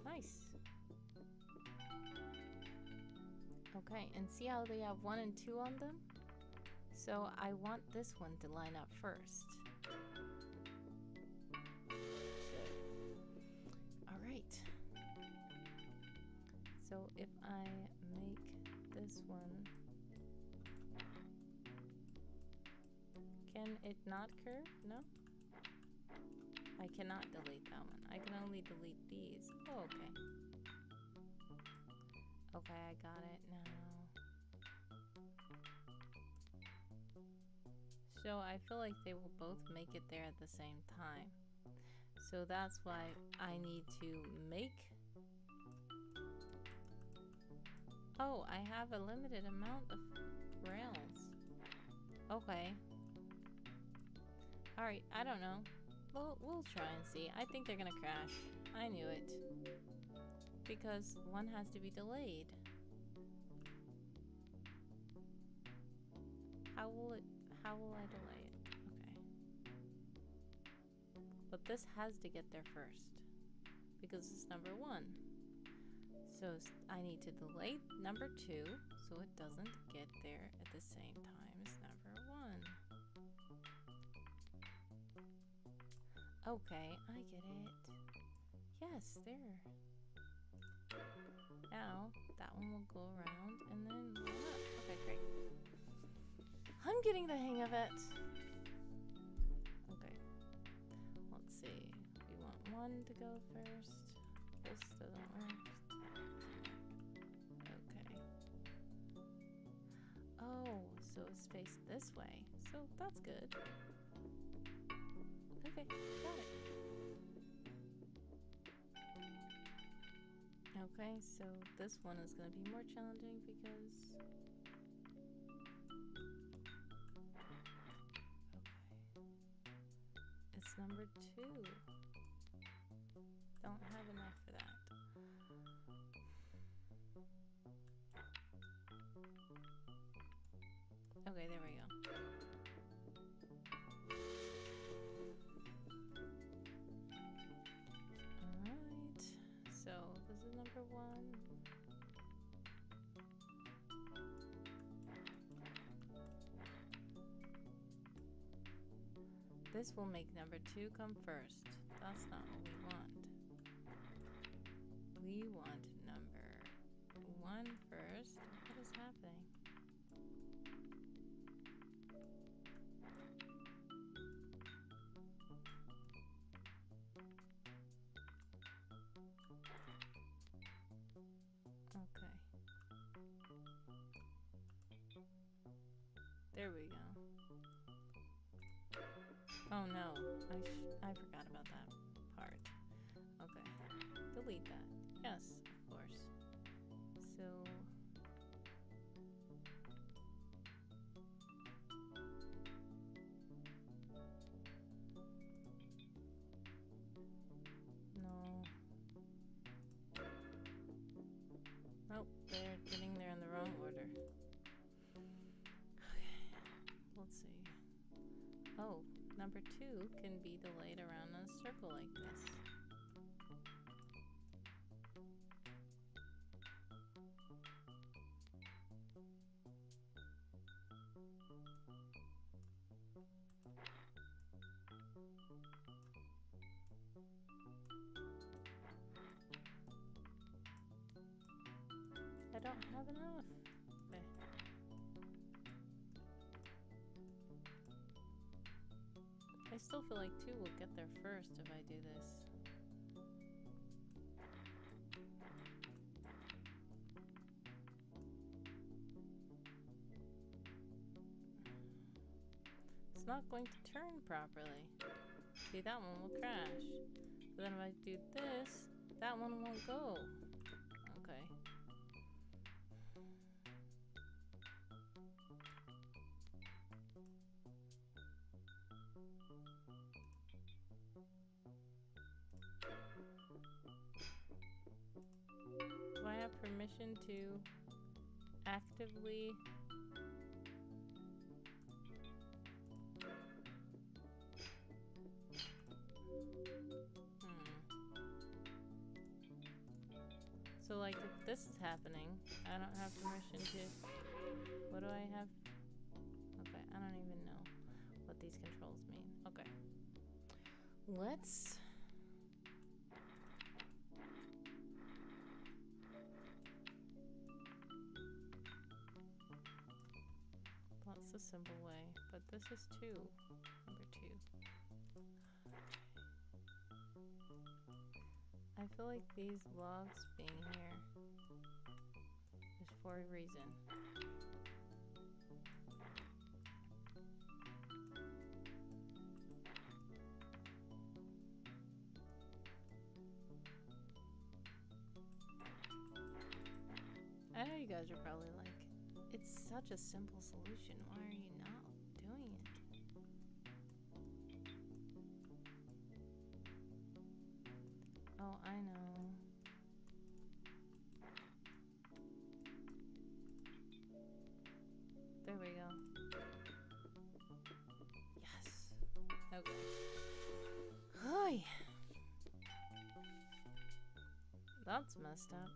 nice. Okay, and see how they have 1 and 2 on them? So I want this one to line up first. Good. Alright. So if I make this one... Can it not curve? No? I cannot delete that one. I can only delete these. Oh, okay. Okay, I got it now. So I feel like they will both make it there at the same time. So that's why I need to make... Oh, I have a limited amount of rails. Okay. Alright, I don't know. We'll try and see. I think they're gonna crash. I knew it. Because one has to be delayed. How will I delay it? Okay. But this has to get there first. Because it's number 1. So I need to delay number 2 so it doesn't get there at the same time as number 1. Okay, I get it. Yes, there. Now, that one will go around and then line up. Okay, great. I'm getting the hang of it. Okay. Let's see. We want 1 to go first. This doesn't work. Okay. Oh, so it's faced this way. So that's good. Okay, got it. Okay, so this one is going to be more challenging because... Okay. It's number 2. Don't have enough for that. Okay, there we go. Alright, so this is number 1. This will make number 2 come first. That's not what we want. We want number 1 first. What is happening? Okay. There we go. Oh no, I forgot about that part. Okay, delete that. Yes, of course. So... No. Nope, they're getting there in the wrong order. Okay, let's see. Oh, number 2 can be delayed around a circle like this. I don't have enough. Okay. I still feel like 2 will get there first if I do this. It's not going to turn properly. See, that one will crash. But then if I do this, that one won't go. Okay. Do I have permission to actively... So like if this is happening, I don't have permission to... What do I have? Okay, I don't even know what these controls mean. Okay. Let's... That's the simple way, but this is 2. Number 2. I feel like these logs being here is for a reason. I know you guys are probably like, it's such a simple solution. Why are you not doing it? Oh, I know. There we go. Yes. Okay. Hi. That's messed up.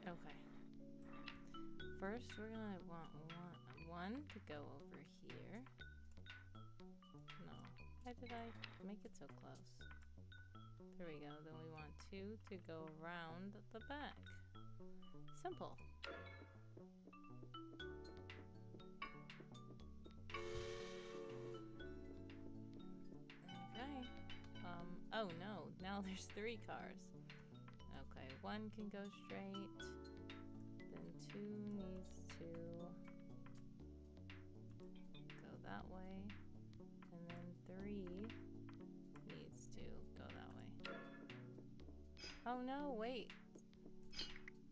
Okay. First, we're gonna want one to go over here. No. Why did I make it so close? There we go. Then we want 2 to go around the back. Simple. Okay. Oh no, now there's 3 cars. Okay, 1 can go straight. Then 2 needs to go that way. And then 3 needs to go that way. Oh no, wait.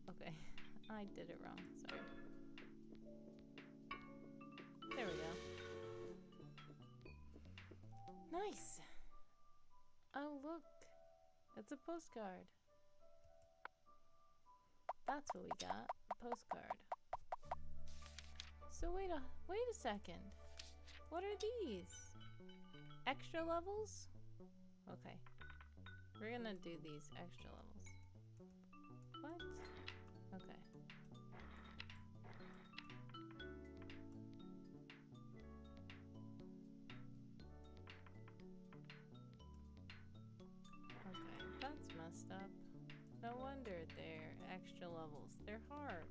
Okay, I did it wrong, sorry. There we go. Nice! Oh look, it's a postcard. That's what we got, a postcard. So wait a second. What are these? Extra levels? Okay. We're gonna do these extra levels. What? Okay. Okay, that's messed up. No wonder they're extra levels. They're harder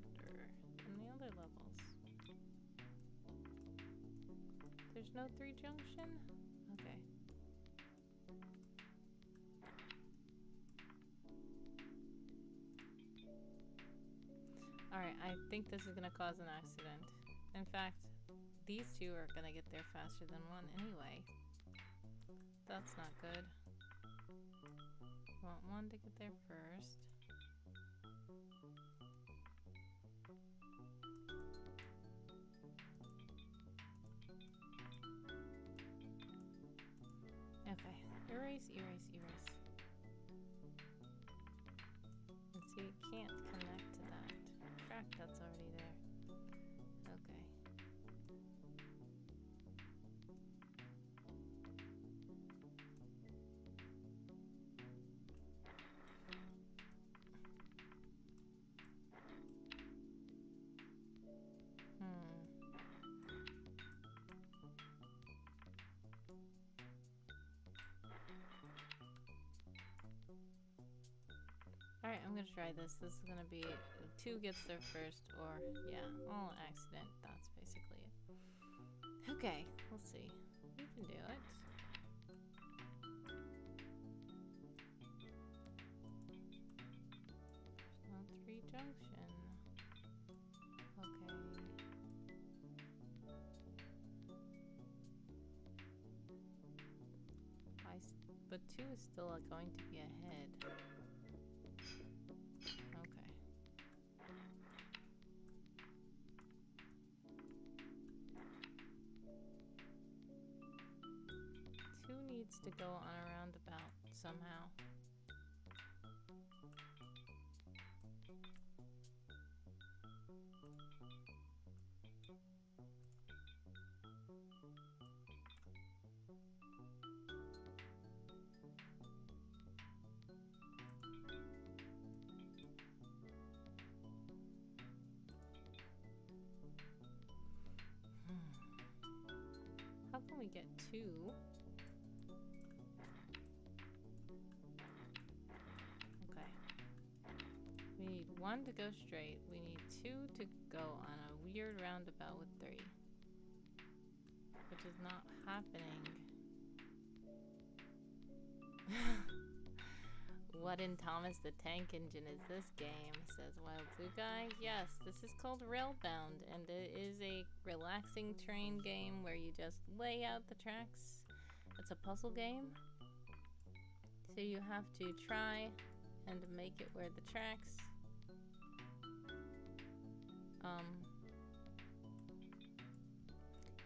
than the other levels. There's no 3 junction? Okay. Alright, I think this is gonna cause an accident. In fact, these 2 are gonna get there faster than 1 anyway. That's not good. Want 1 to get there first. Okay, erase, erase, erase. And see, it can't connect to that track that's already there. Okay. Alright, I'm gonna try this. This is gonna be 2 gets there first, or yeah, all accident. That's basically it. Okay, we'll see. We can do it. There's no 3 junction. Okay. But 2 is still going to be ahead. Okay. 2 needs to go on a roundabout somehow. How can we get 2? Okay. We need 1 to go straight. We need 2 to go on a weird roundabout with 3. Which is not happening. What in Thomas the Tank Engine is this game? Says Wild Blue Guy. Yes, this is called Railbound, and it is a relaxing train game where you just lay out the tracks. It's a puzzle game, so you have to try and make it where the tracks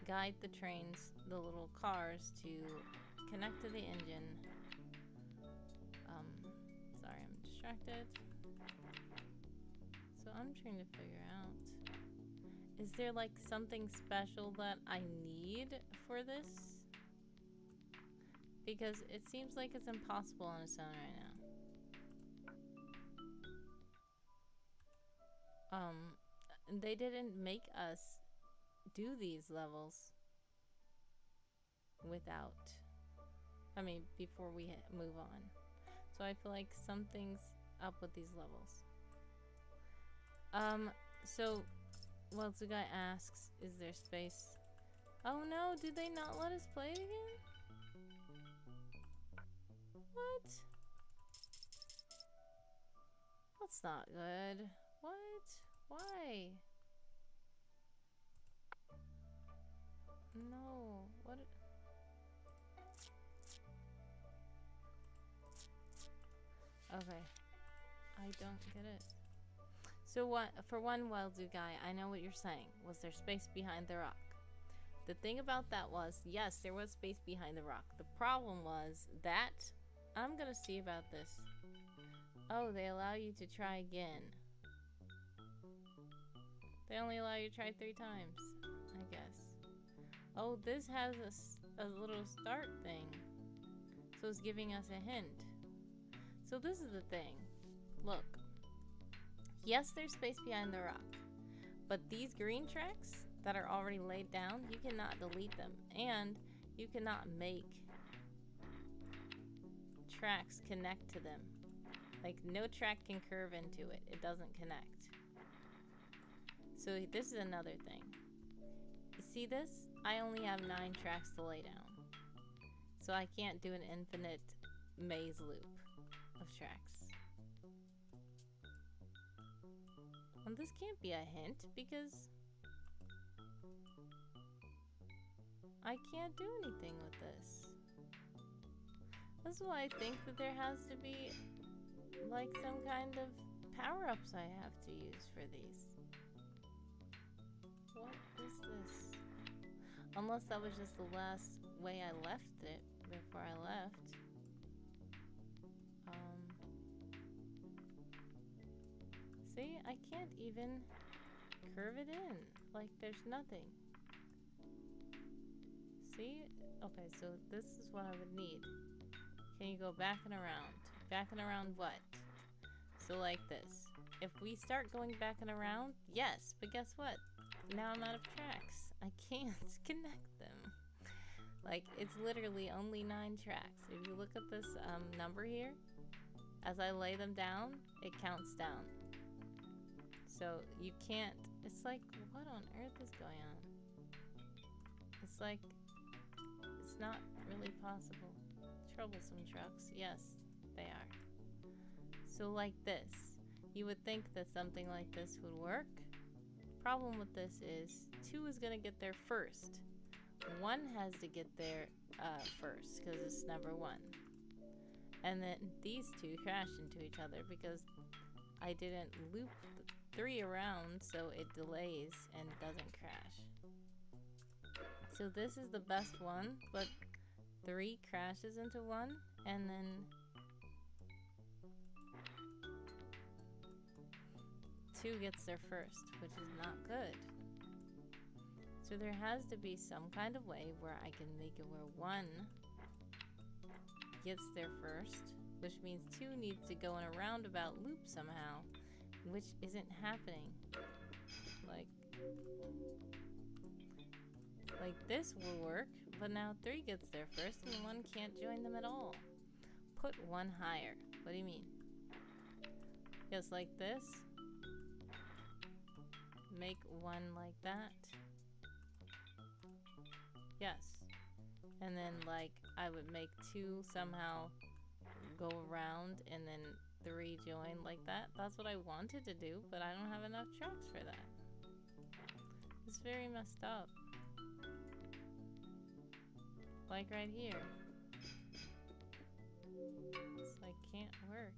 guide the trains, the little cars, to connect to the engine. Sorry, I'm distracted. So I'm trying to figure out, is there like something special that I need for this? Because it seems like it's impossible on its own right now. They didn't make us do these levels without I mean, before we move on. So I feel like something's up with these levels. So, well, the guy asks, is there space? Oh no, did they not let us play it again? What? That's not good. What? Why? No. What? Okay. I don't get it. So what? For one, Wild Zoo guy, I know what you're saying. Was there space behind the rock? The thing about that was, yes, there was space behind the rock. The problem was that, I'm gonna see about this. Oh, they allow you to try again. They only allow you to try 3 times, I guess. Oh, this has a little start thing. So it's giving us a hint. So this is the thing. Look. Yes, there's space behind the rock. But these green tracks that are already laid down, you cannot delete them. And you cannot make tracks connect to them. Like, no track can curve into it. It doesn't connect. So this is another thing. You see this? I only have 9 tracks to lay down. So I can't do an infinite maze loop of tracks. And this can't be a hint because I can't do anything with this. This is why I think that there has to be like some kind of power-ups I have to use for these. What is this? Unless that was just the last way I left it before I left. See, I can't even curve it in. Like, there's nothing. See? Okay, so this is what I would need. Can you go back and around? Back and around what? So like this. If we start going back and around, yes, but guess what? Now I'm out of tracks. I can't connect them. Like, it's literally only 9 tracks. If you look at this number here, as I lay them down, it counts down. So you can't, it's like, what on earth is going on? It's like, it's not really possible. Troublesome trucks, yes, they are. So like this, you would think that something like this would work. Problem with this is 2 is gonna get there first. 1 has to get there first because it's number 1. And then these 2 crash into each other because I didn't loop the 3 around, so it delays and doesn't crash. So this is the best one, but 3 crashes into 1, and then two gets there first, which is not good. So there has to be some kind of way where I can make it where 1 gets there first, which means 2 needs to go in a roundabout loop somehow, which isn't happening. Like this will work, but now 3 gets there first and 1 can't join them at all. Put 1 higher. What do you mean? Just like this. Make 1 like that. Yes. And then like I would make 2 somehow go around and then 3 join like that. That's what I wanted to do, but I don't have enough tracks for that. It's very messed up. Like right here. It's like can't work.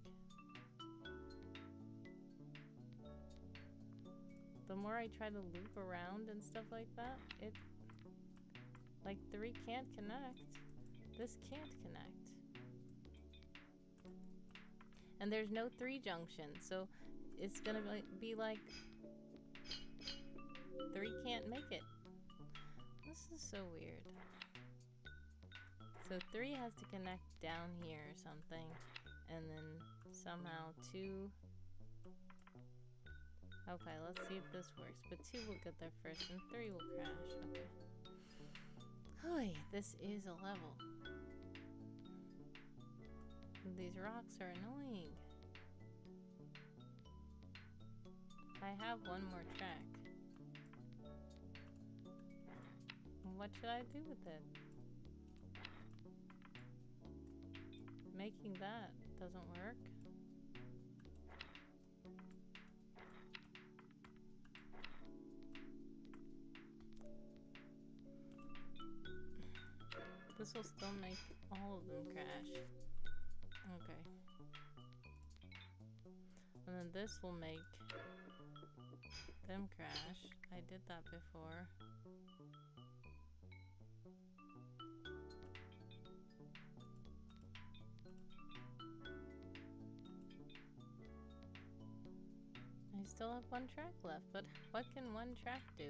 The more I try to loop around and stuff like that, it like 3 can't connect. This can't connect. And there's no 3 junction, so it's gonna be like 3 can't make it. This is so weird. So 3 has to connect down here or something, and then somehow 2. Okay, let's see if this works. But 2 will get there first, and 3 will crash. Okay. Hoy, this is a level. These rocks are annoying. I have one more track. What should I do with it? Making that doesn't work. This will still make all of them crash. Okay. And then this will make them crash. I did that before. I still have one track left, but what can one track do?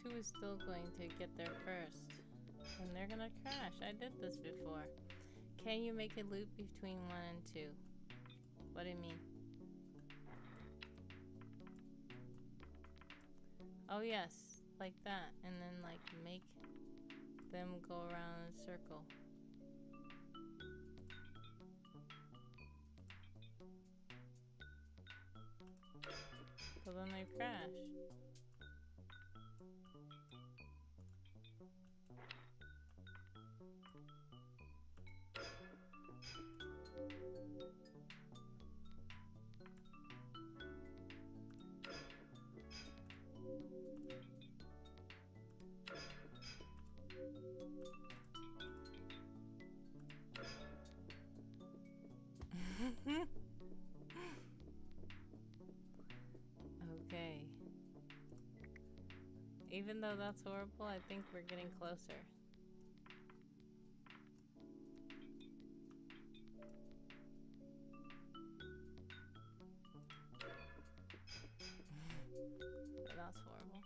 Two is still going to get there first. And they're gonna crash. I did this before. Can you make a loop between 1 and 2? What do you mean? Oh yes, like that. And then like make them go around in a circle. So then they crash. Okay. Even though that's horrible, I think we're getting closer. That's horrible.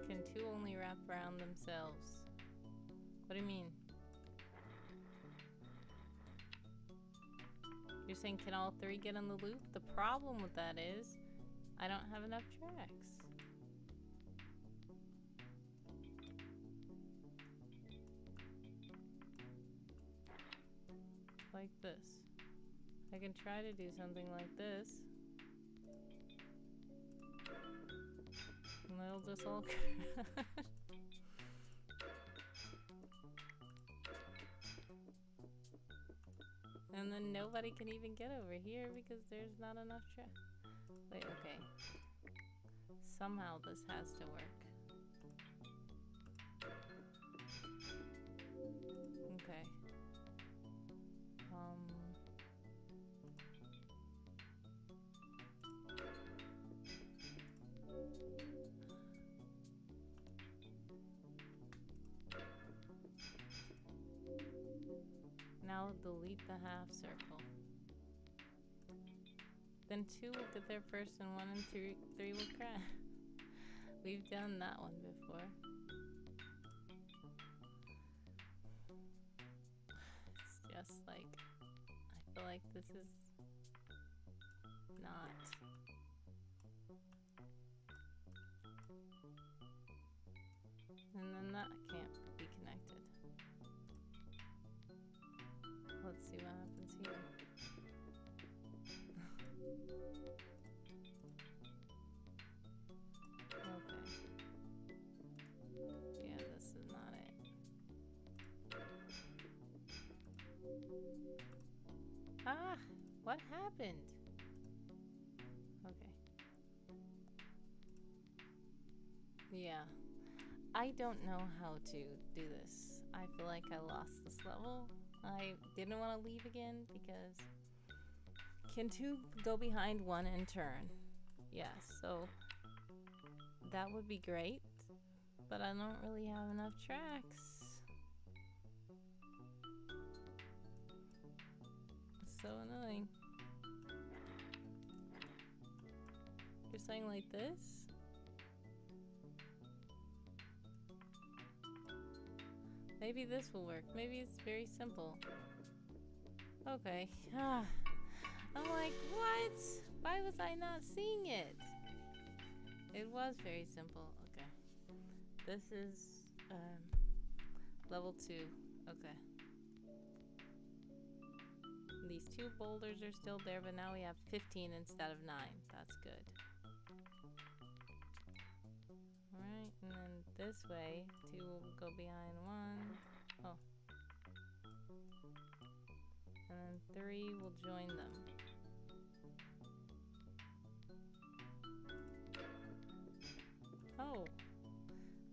Can two only wrap around themselves? What do you mean? You're saying can all three get in the loop? The problem with that is I don't have enough tracks. Like this. I can try to do something like this. And they'll just all crash. And then nobody can even get over here because there's not enough track. Wait, okay. Somehow this has to work. Okay. Now delete the half circle. Then two will get there first and 1 and 3 will crash. We've done that one before. It's just like, I feel like this is not. And then that can't be connected. Let's see what happens here. Okay. Yeah, this is not it. Ah, what happened? Okay. Yeah. I don't know how to do this. I feel like I lost this level. I didn't want to leave again because can two go behind one and turn? Yes, so that would be great, but I don't really have enough tracks. It's so annoying. You're saying like this? Maybe this will work. Maybe it's very simple. Okay. I'm like, what? Why was I not seeing it? It was very simple. Okay. This is level 2. Okay. These 2 boulders are still there, but now we have 15 instead of 9. That's good. Alright, and then this way, 2 will go behind 1. Oh. And then 3 will join them. Oh,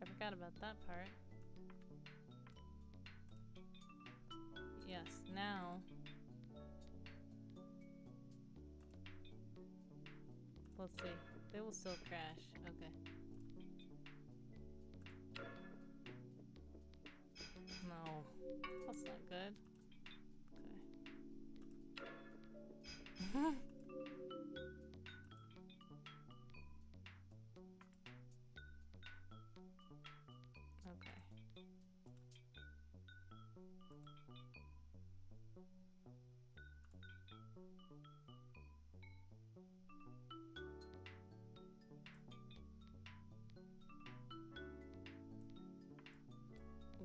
I forgot about that part. Yes, now. Let's see. They will still crash. Okay. No, that's not good. Okay. Okay.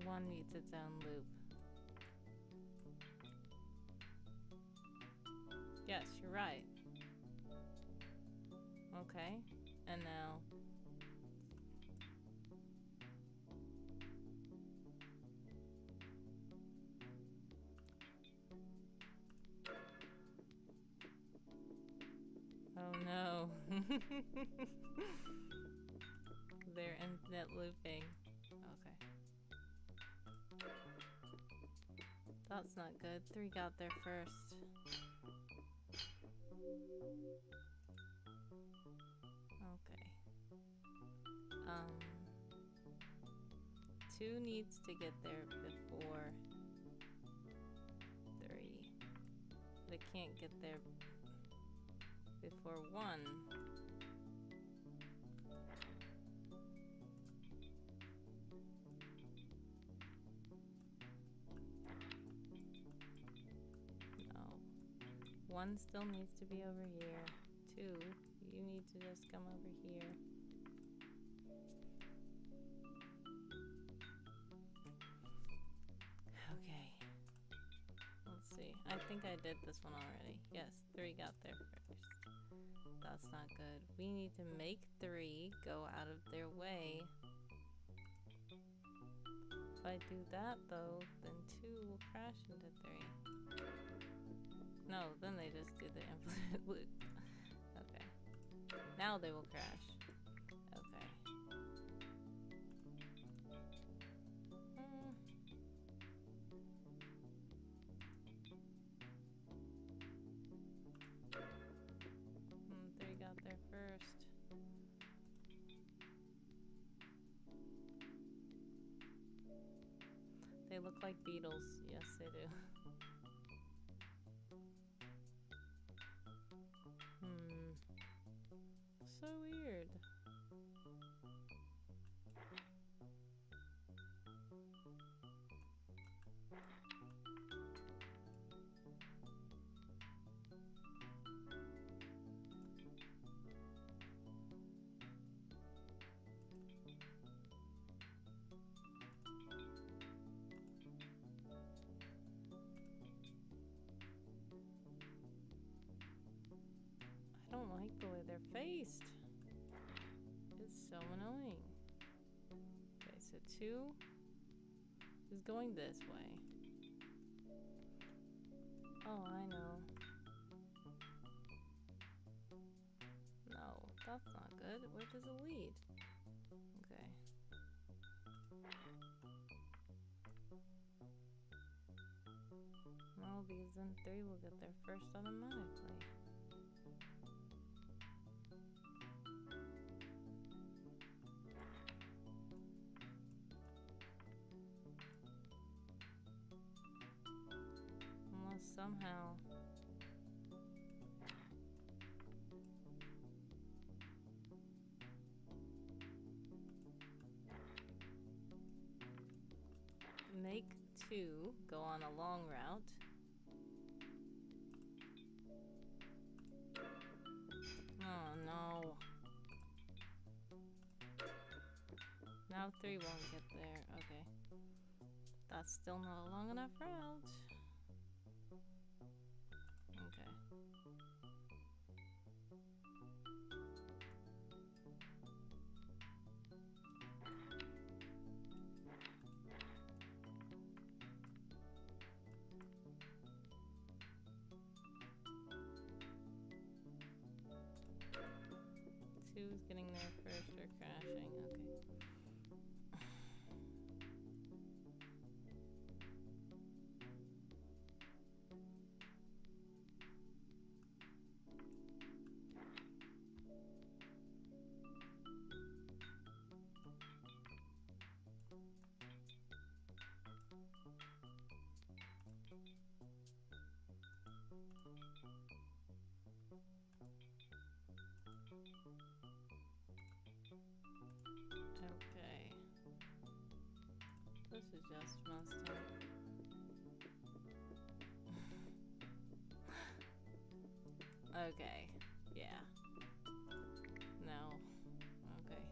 One needs its own loop. Yes, you're right. Okay, and now. Oh no. They're infinite looping. Okay. That's not good. 3 got there first. Okay. 2 needs to get there before 3. But it can't get there before 1. No. 1 still needs to be over here. 2, you need to just come over here. Okay. Let's see. I think I did this one already. Yes, 3 got there first. That's not good. We need to make 3 go out of their way. If I do that though, then 2 will crash into 3. No, then they just do the infinite loop. Okay. Now they will crash. Okay. They got there first. They look like beetles. Yes, they do. So weird. I don't like the way they're faced. It's so annoying. Okay, so 2 is going this way. Oh, I know. That's not good. Where does it lead? Okay. Well, because then 3 will get there first automatically. Unless somehow... make 2 go on a long route. Oh no. Now 3 won't get there. Okay. That's still not a long enough route. Okay. Who's getting there first or crashing? Okay. Okay. This is just messed up. Okay. Yeah. No. Okay.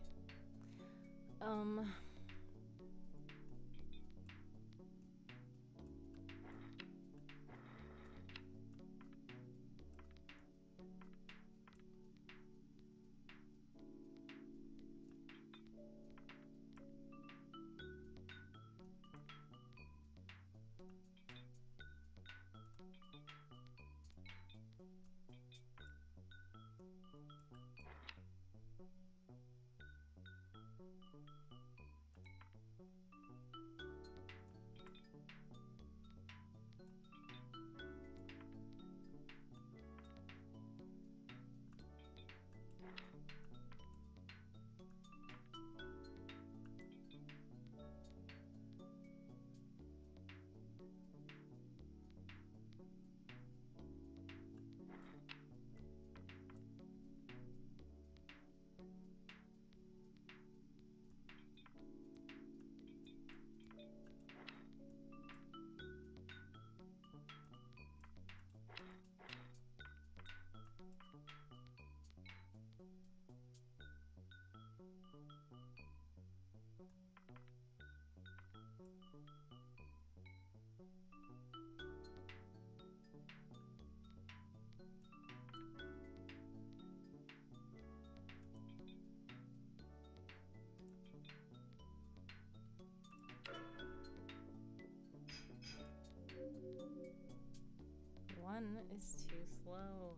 One is too slow.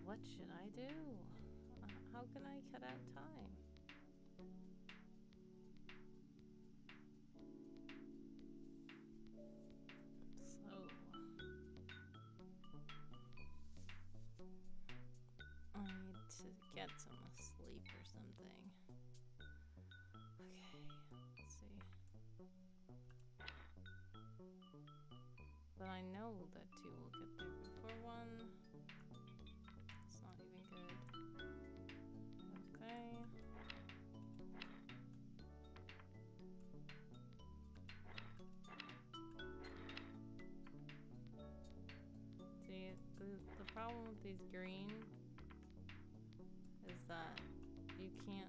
What should I do? How can I cut out time? Slow. I need to get some sleep or something. Okay, let's see. But I know that 2 will get there before 1. It's not even good. Okay. See, the problem with these green is that you can't.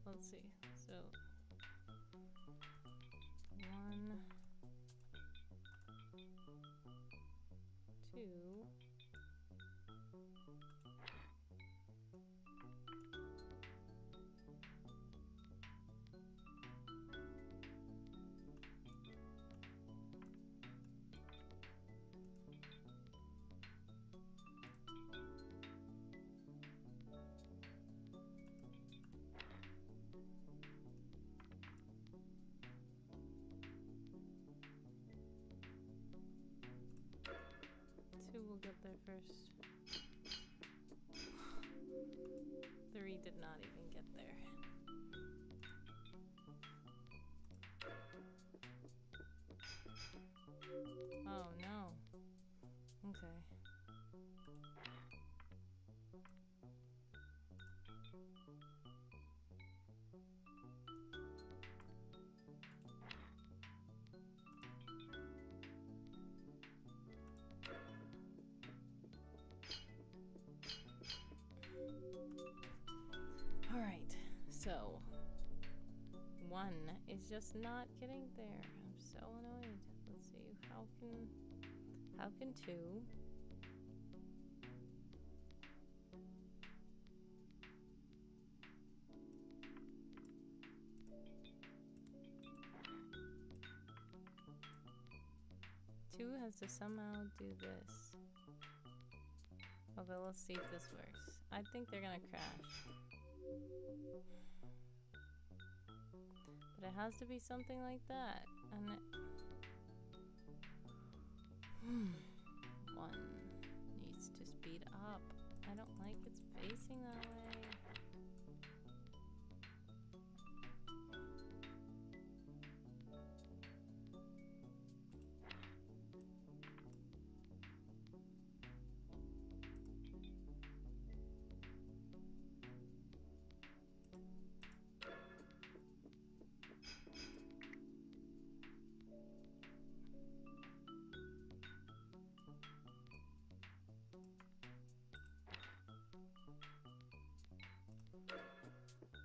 Let's see. So 1, 2. get there first. 3 did not even get there. Oh no. Okay. Alright, so 1 is just not getting there. I'm so annoyed. Let's see, how can 2? Two has to somehow do this. Okay, let's see if this works. I think they're gonna crash. But it has to be something like that. And it... 1 needs to speed up. I don't like it's facing that way.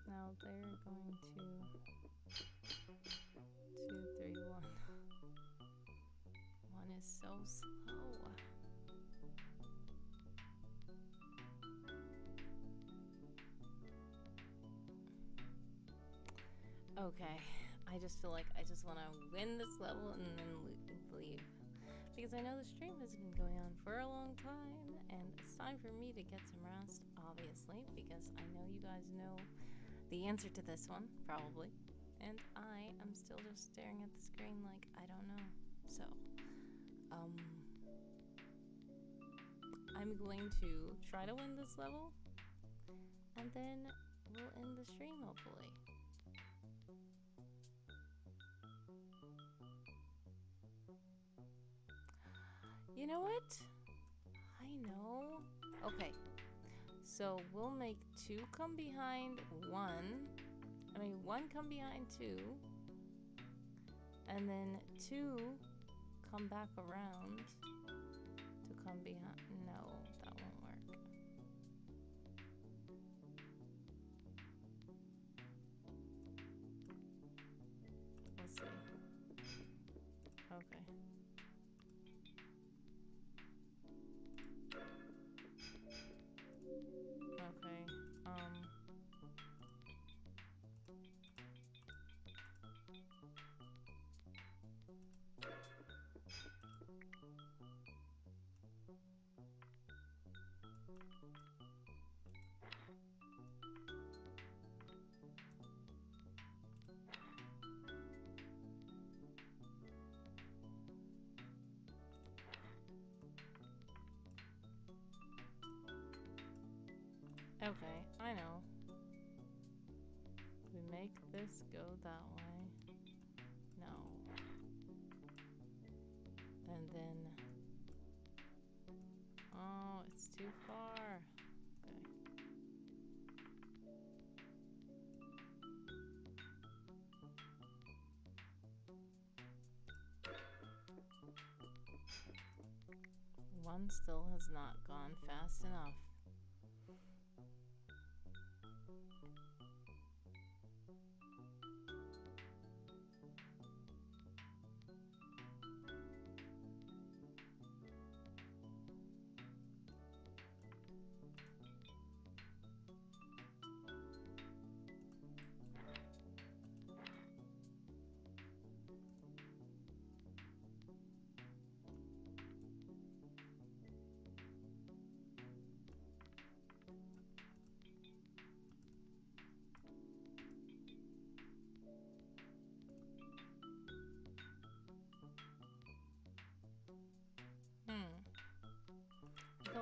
Now they're going to 2, 3, 1. 1 is so slow. Okay, I just feel like I just want to win this level and then leave. Because I know the stream has been going on for a long time, and it's time for me to get some rest, obviously, because I know you guys know the answer to this one, probably. And I am still just staring at the screen like, I don't know. So, I'm going to try to win this level, and then we'll end the stream, hopefully. You know what? I know. Okay. So we'll make 2 come behind 1. I mean, 1 come behind 2. And then 2 come back around to come behind. No, that won't work. Let's see. Okay. Okay, okay, I know. We make this go that way. No. And then... Oh, it's too far. Okay. One still has not gone fast enough.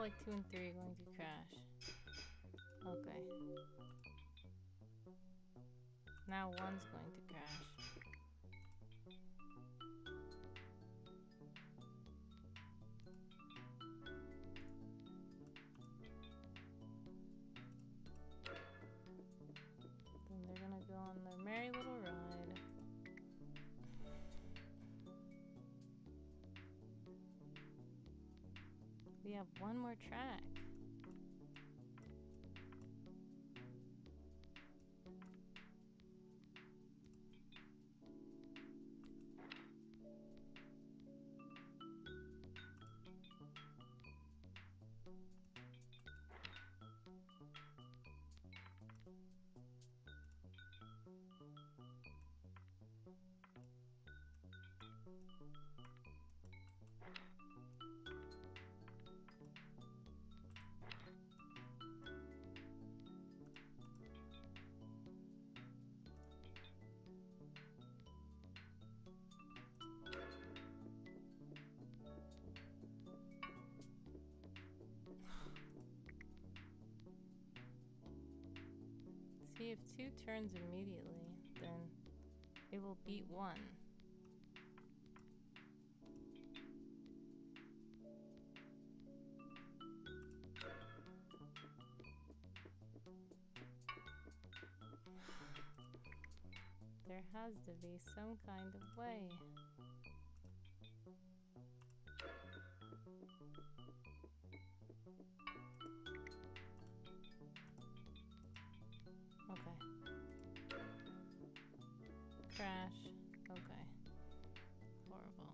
like 2 and 3 are going to crash. Okay. Now 1's going to crash. Then they're gonna go on their merry little ride. We have one more track. See, if 2 turns immediately, then it will beat 1. There has to be some kind of way. Okay. Crash. Okay. Horrible.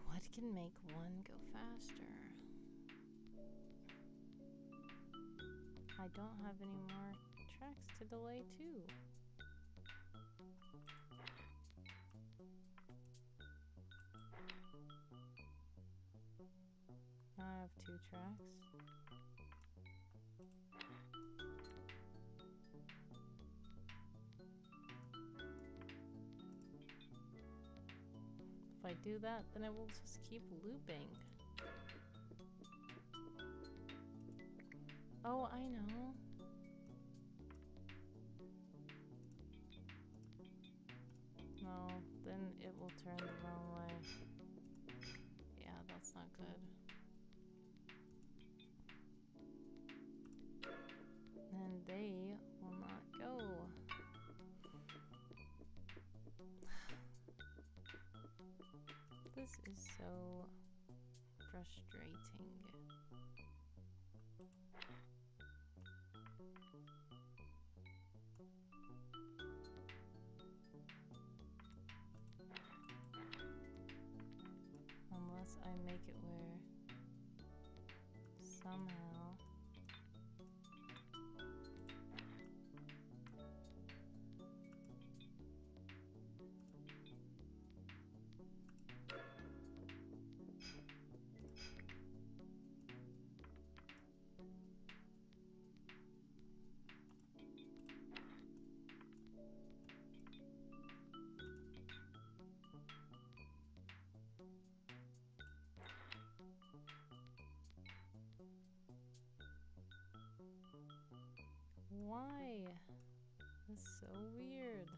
What can make 1 go faster? I don't have any more tracks to delay 2. Now I have 2 tracks. If I do that, then it will just keep looping. Oh, I know. No, then it will turn the wrong way. Yeah, that's not good. And they will not go. This is so frustrating. Unless I make it where somehow why? That's so weird.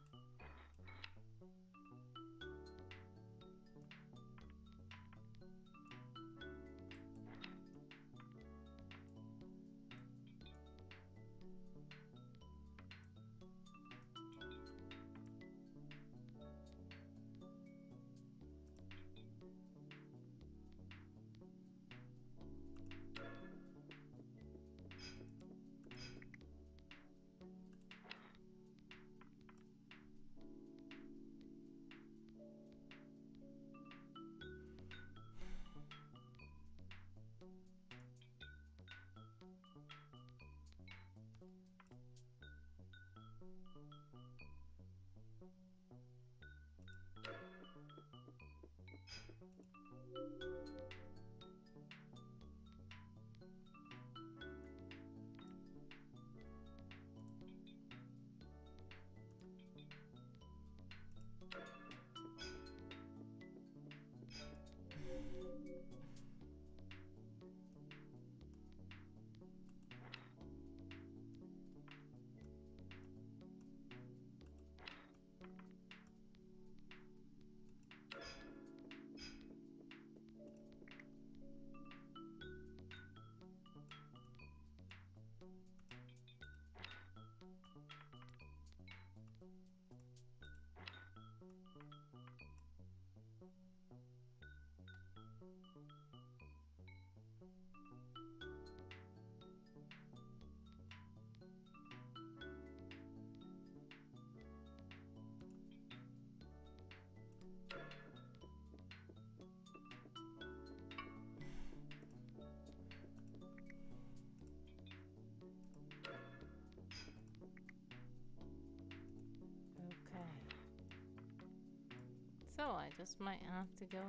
So I just might have to go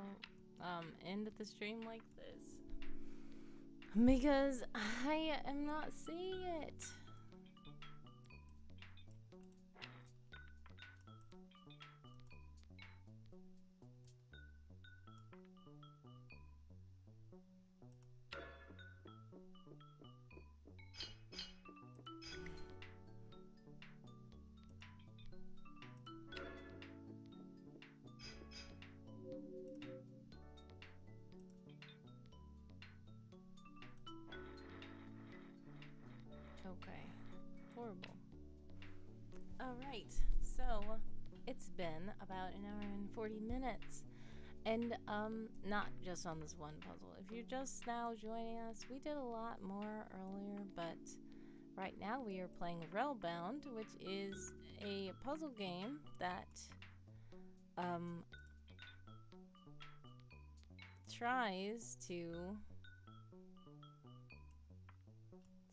end the stream like this because I am not seeing it. Okay, horrible. All right, so it's been about an hour and 40 minutes. And not just on this one puzzle. If you're just now joining us, we did a lot more earlier, but right now we are playing Railbound, which is a puzzle game that tries to...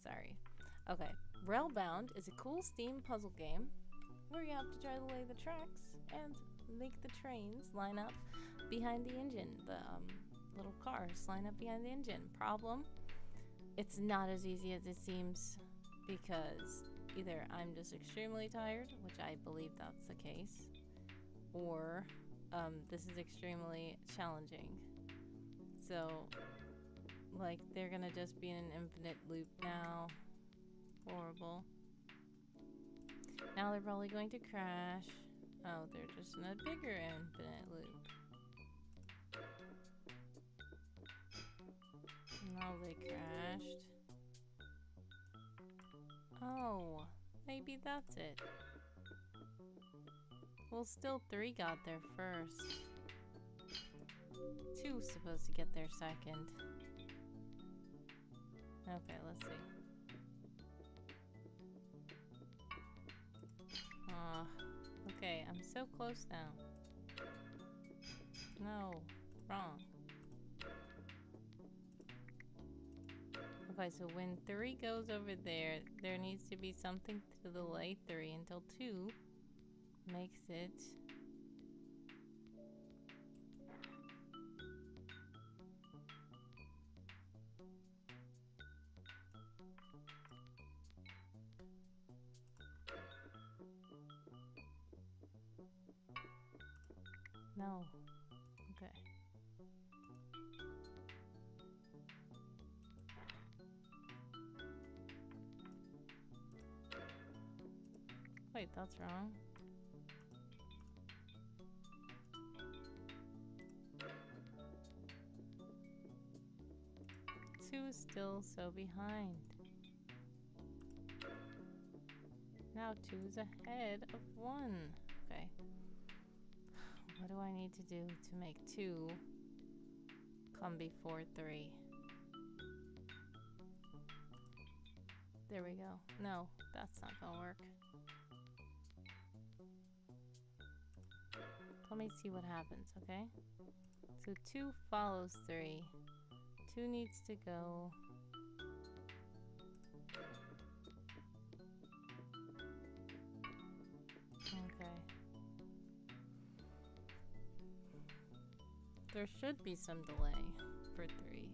Sorry. Okay. Railbound is a cool Steam puzzle game where you have to try to lay the tracks and make the trains line up behind the engine. The little cars line up behind the engine. Problem, it's not as easy as it seems because either I'm just extremely tired, which I believe that's the case, or this is extremely challenging. So, like, they're gonna just be in an infinite loop now. Horrible. Now they're probably going to crash. Oh, they're just in a bigger infinite loop. No, they crashed. Oh, maybe that's it. Well, still 3 got there first. 2's supposed to get there second. Okay, let's see. Okay, I'm so close now. No, wrong. Okay, so when 3 goes over there, there needs to be something to delay 3 until 2 makes it... No. Okay. Wait, that's wrong. Two is still so behind. Now 2 is ahead of 1. Okay. What do I need to do to make 2 come before 3? There we go. No, that's not gonna work. Let me see what happens, okay? So 2 follows 3. 2 needs to go... Okay. There should be some delay for 3.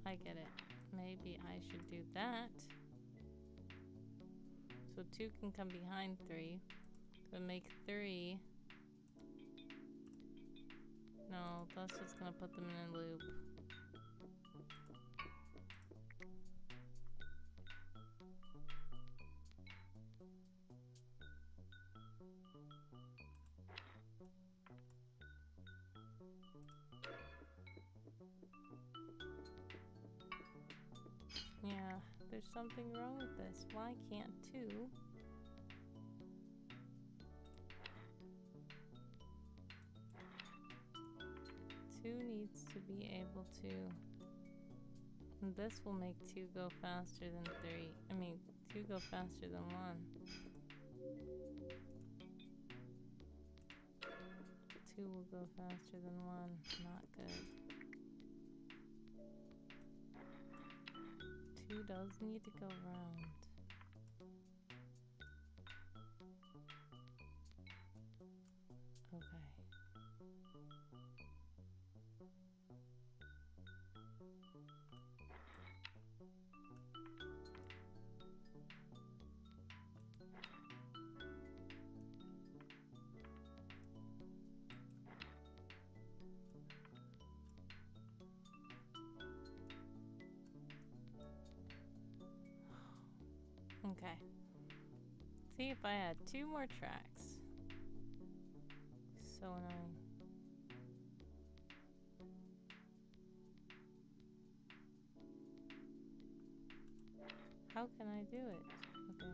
I get it. Maybe I should do that. So 2 can come behind 3. But make 3. No, that's just gonna put them in a loop. Yeah, there's something wrong with this. Why can't 2? 2 needs to be able to... This will make 2 go faster than 3. I mean, 2 go faster than 1. 2 will go faster than 1. Not good. 2 does need to go round. Okay. Okay. See if I had 2 more tracks. So annoying. How can I do it? Okay.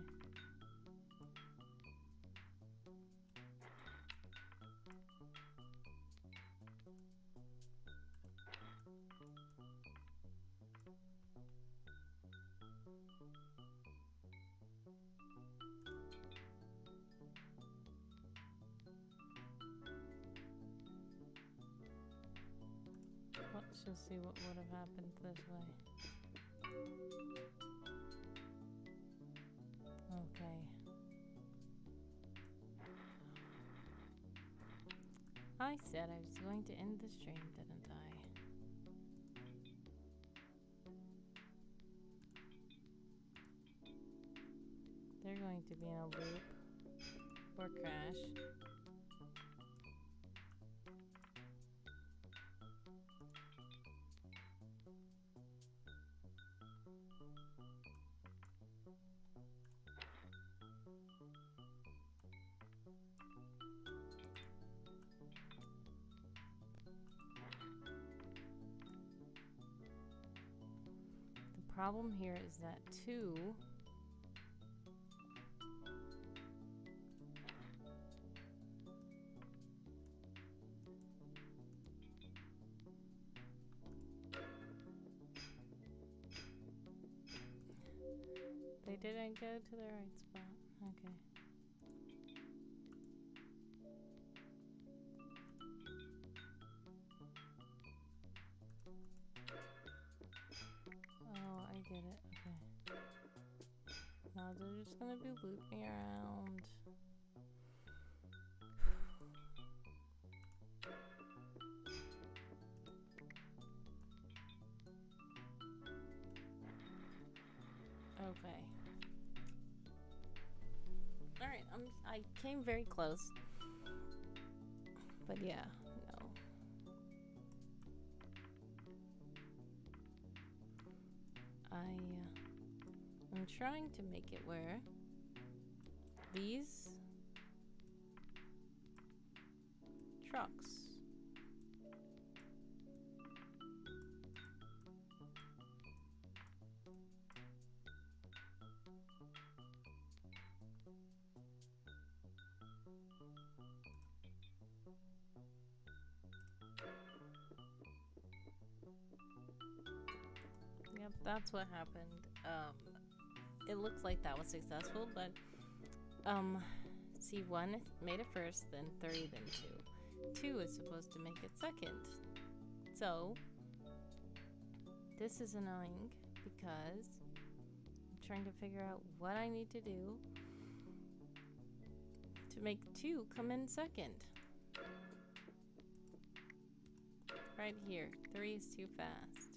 Let's just see what would have happened this way. Okay. I said I was going to end the stream, didn't I? They're going to be in a loop or crash. The problem here is that 2 they didn't go to the right spot. Okay. Oh, I get it. Okay. Now they're just gonna be looping around. Okay. Alright, I came very close. But yeah, no. I'm trying to make it where these trucks Yep, that's what happened. It looks like that was successful, but see, 1 made it first, then 3, then 2. 2 is supposed to make it second. So this is annoying because I'm trying to figure out what I need to do to make 2 come in second. Right here, 3 is too fast.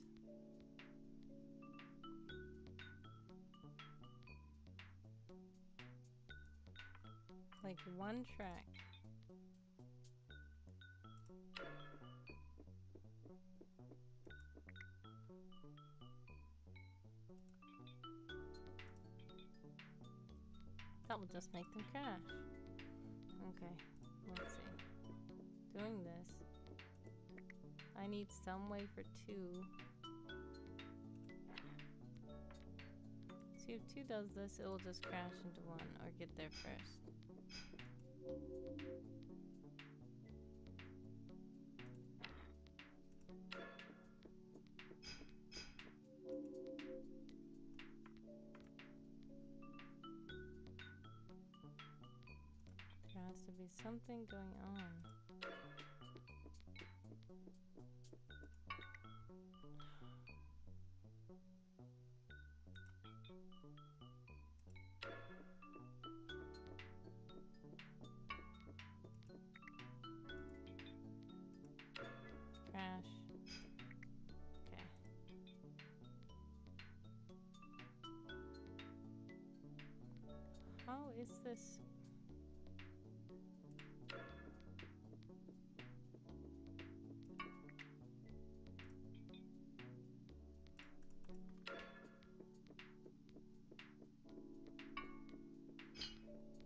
Like one track. That will just make them crash. Okay, let's see. Doing this. I need some way for 2. See, if 2 does this, it will just crash into 1 or get there first. There has to be something going on. Crash. Okay. How is this?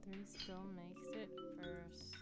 Three still makes it first.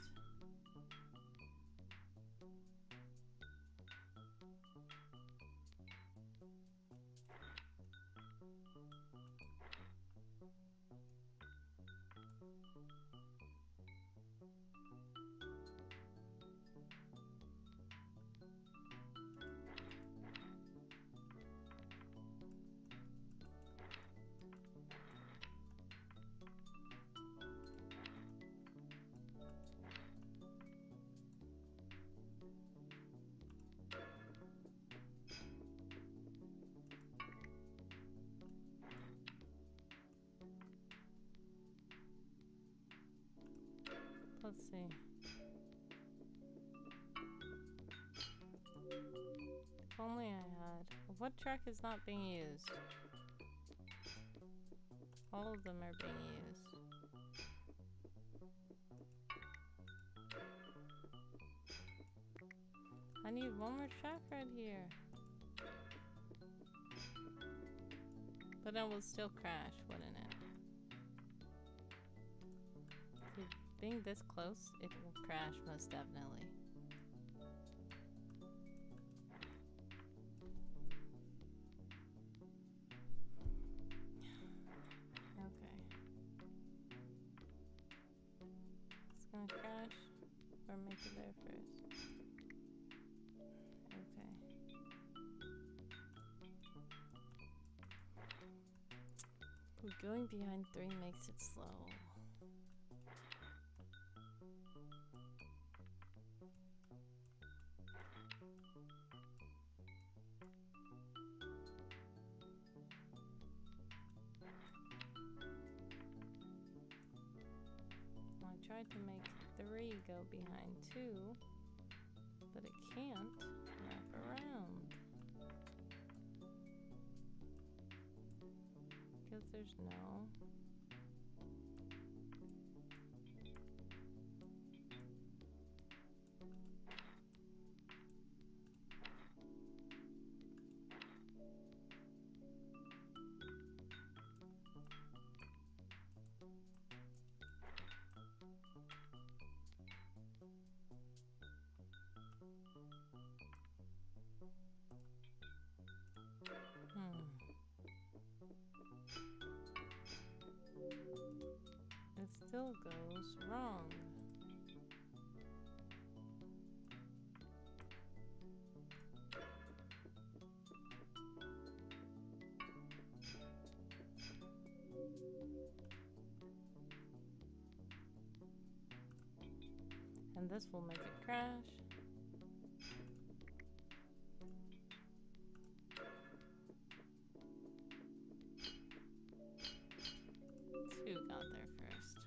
Let's see. If only I had. What track is not being used? All of them are being used. I need one more track right here. But then we'll still crash, wouldn't it? Being this close, it will crash most definitely. Okay. It's gonna crash or make it there first. Okay. Going behind 3 makes it slow. I tried to make 3 go behind 2, but it can't wrap around. Because there's no... It still goes wrong. And this will make it crash. Two got there first.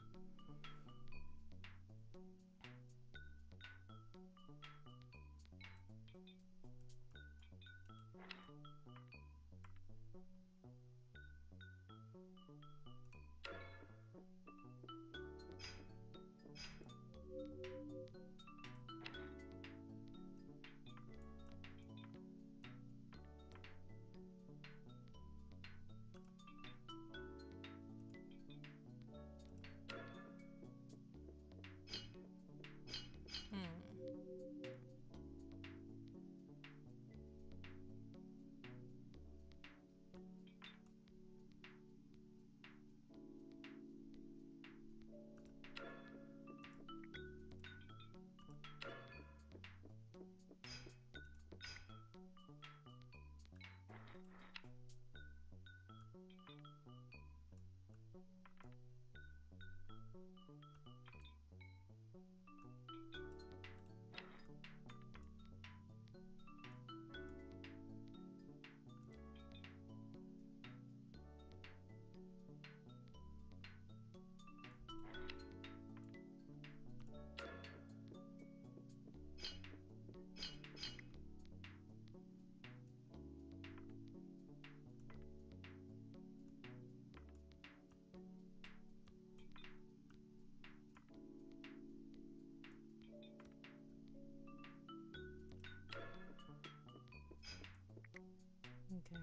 Okay.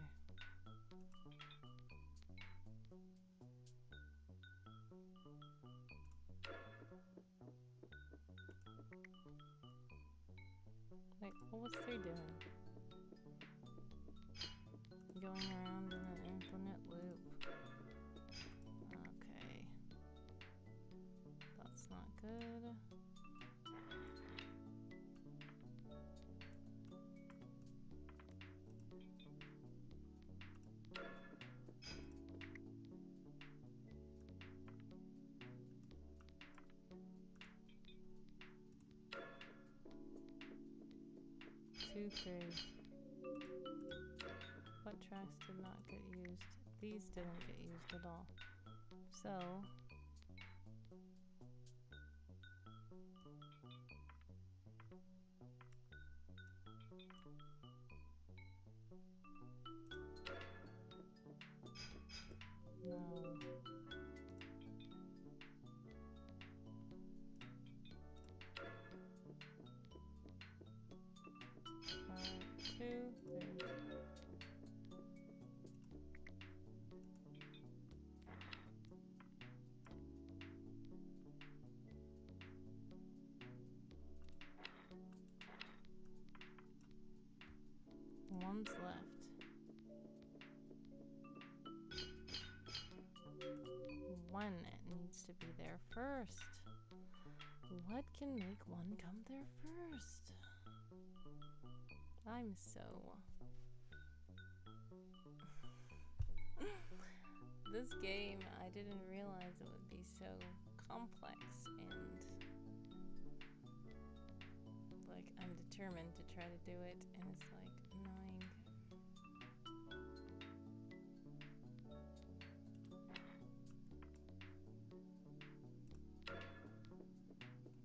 Wait, what was they doing? Going around in an infinite loop. Okay. That's not good. Two, three. What tracks did not get used? These didn't get used at all. So no. Two, three. One's left. One needs to be there first. What can make one come there first? I'm so... This game, I didn't realize it would be so complex, and like I'm determined to try to do it, and it's like annoying.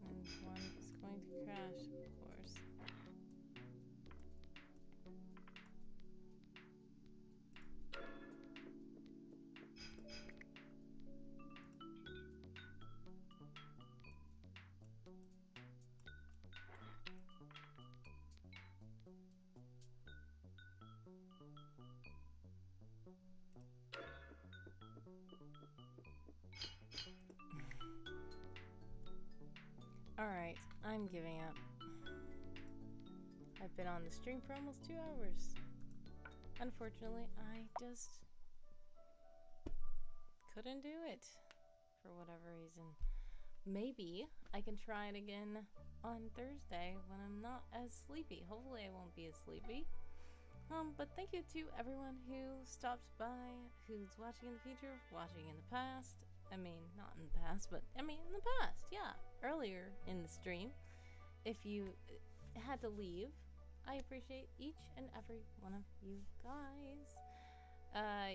And one is going to crash, of course. Alright, I'm giving up. I've been on the stream for almost 2 hours. Unfortunately, I just couldn't do it for whatever reason. Maybe I can try it again on Thursday when I'm not as sleepy. Hopefully I won't be as sleepy. But thank you to everyone who stopped by, who's watching in the future, watching in the past. I mean, not in the past, but I mean in the past, yeah. Earlier in the stream. If you had to leave, I appreciate each and every one of you guys.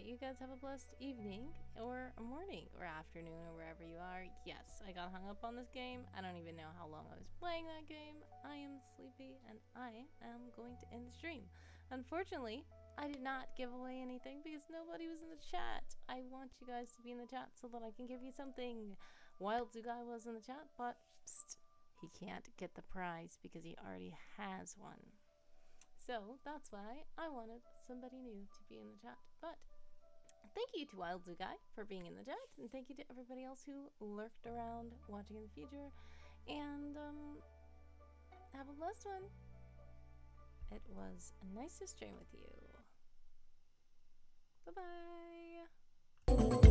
You guys have a blessed evening, or a morning, or afternoon, or wherever you are. Yes, I got hung up on this game. I don't even know how long I was playing that game. I am sleepy, and I am going to end the stream. Unfortunately, I did not give away anything because nobody was in the chat. I want you guys to be in the chat so that I can give you something. Wild Zugai was in the chat, but psst, he can't get the prize because he already has one. So that's why I wanted somebody new to be in the chat. But thank you to Wild Zugai for being in the chat, and thank you to everybody else who lurked around watching in the future. And have a blessed one. It was nice to stream with you. Bye-bye.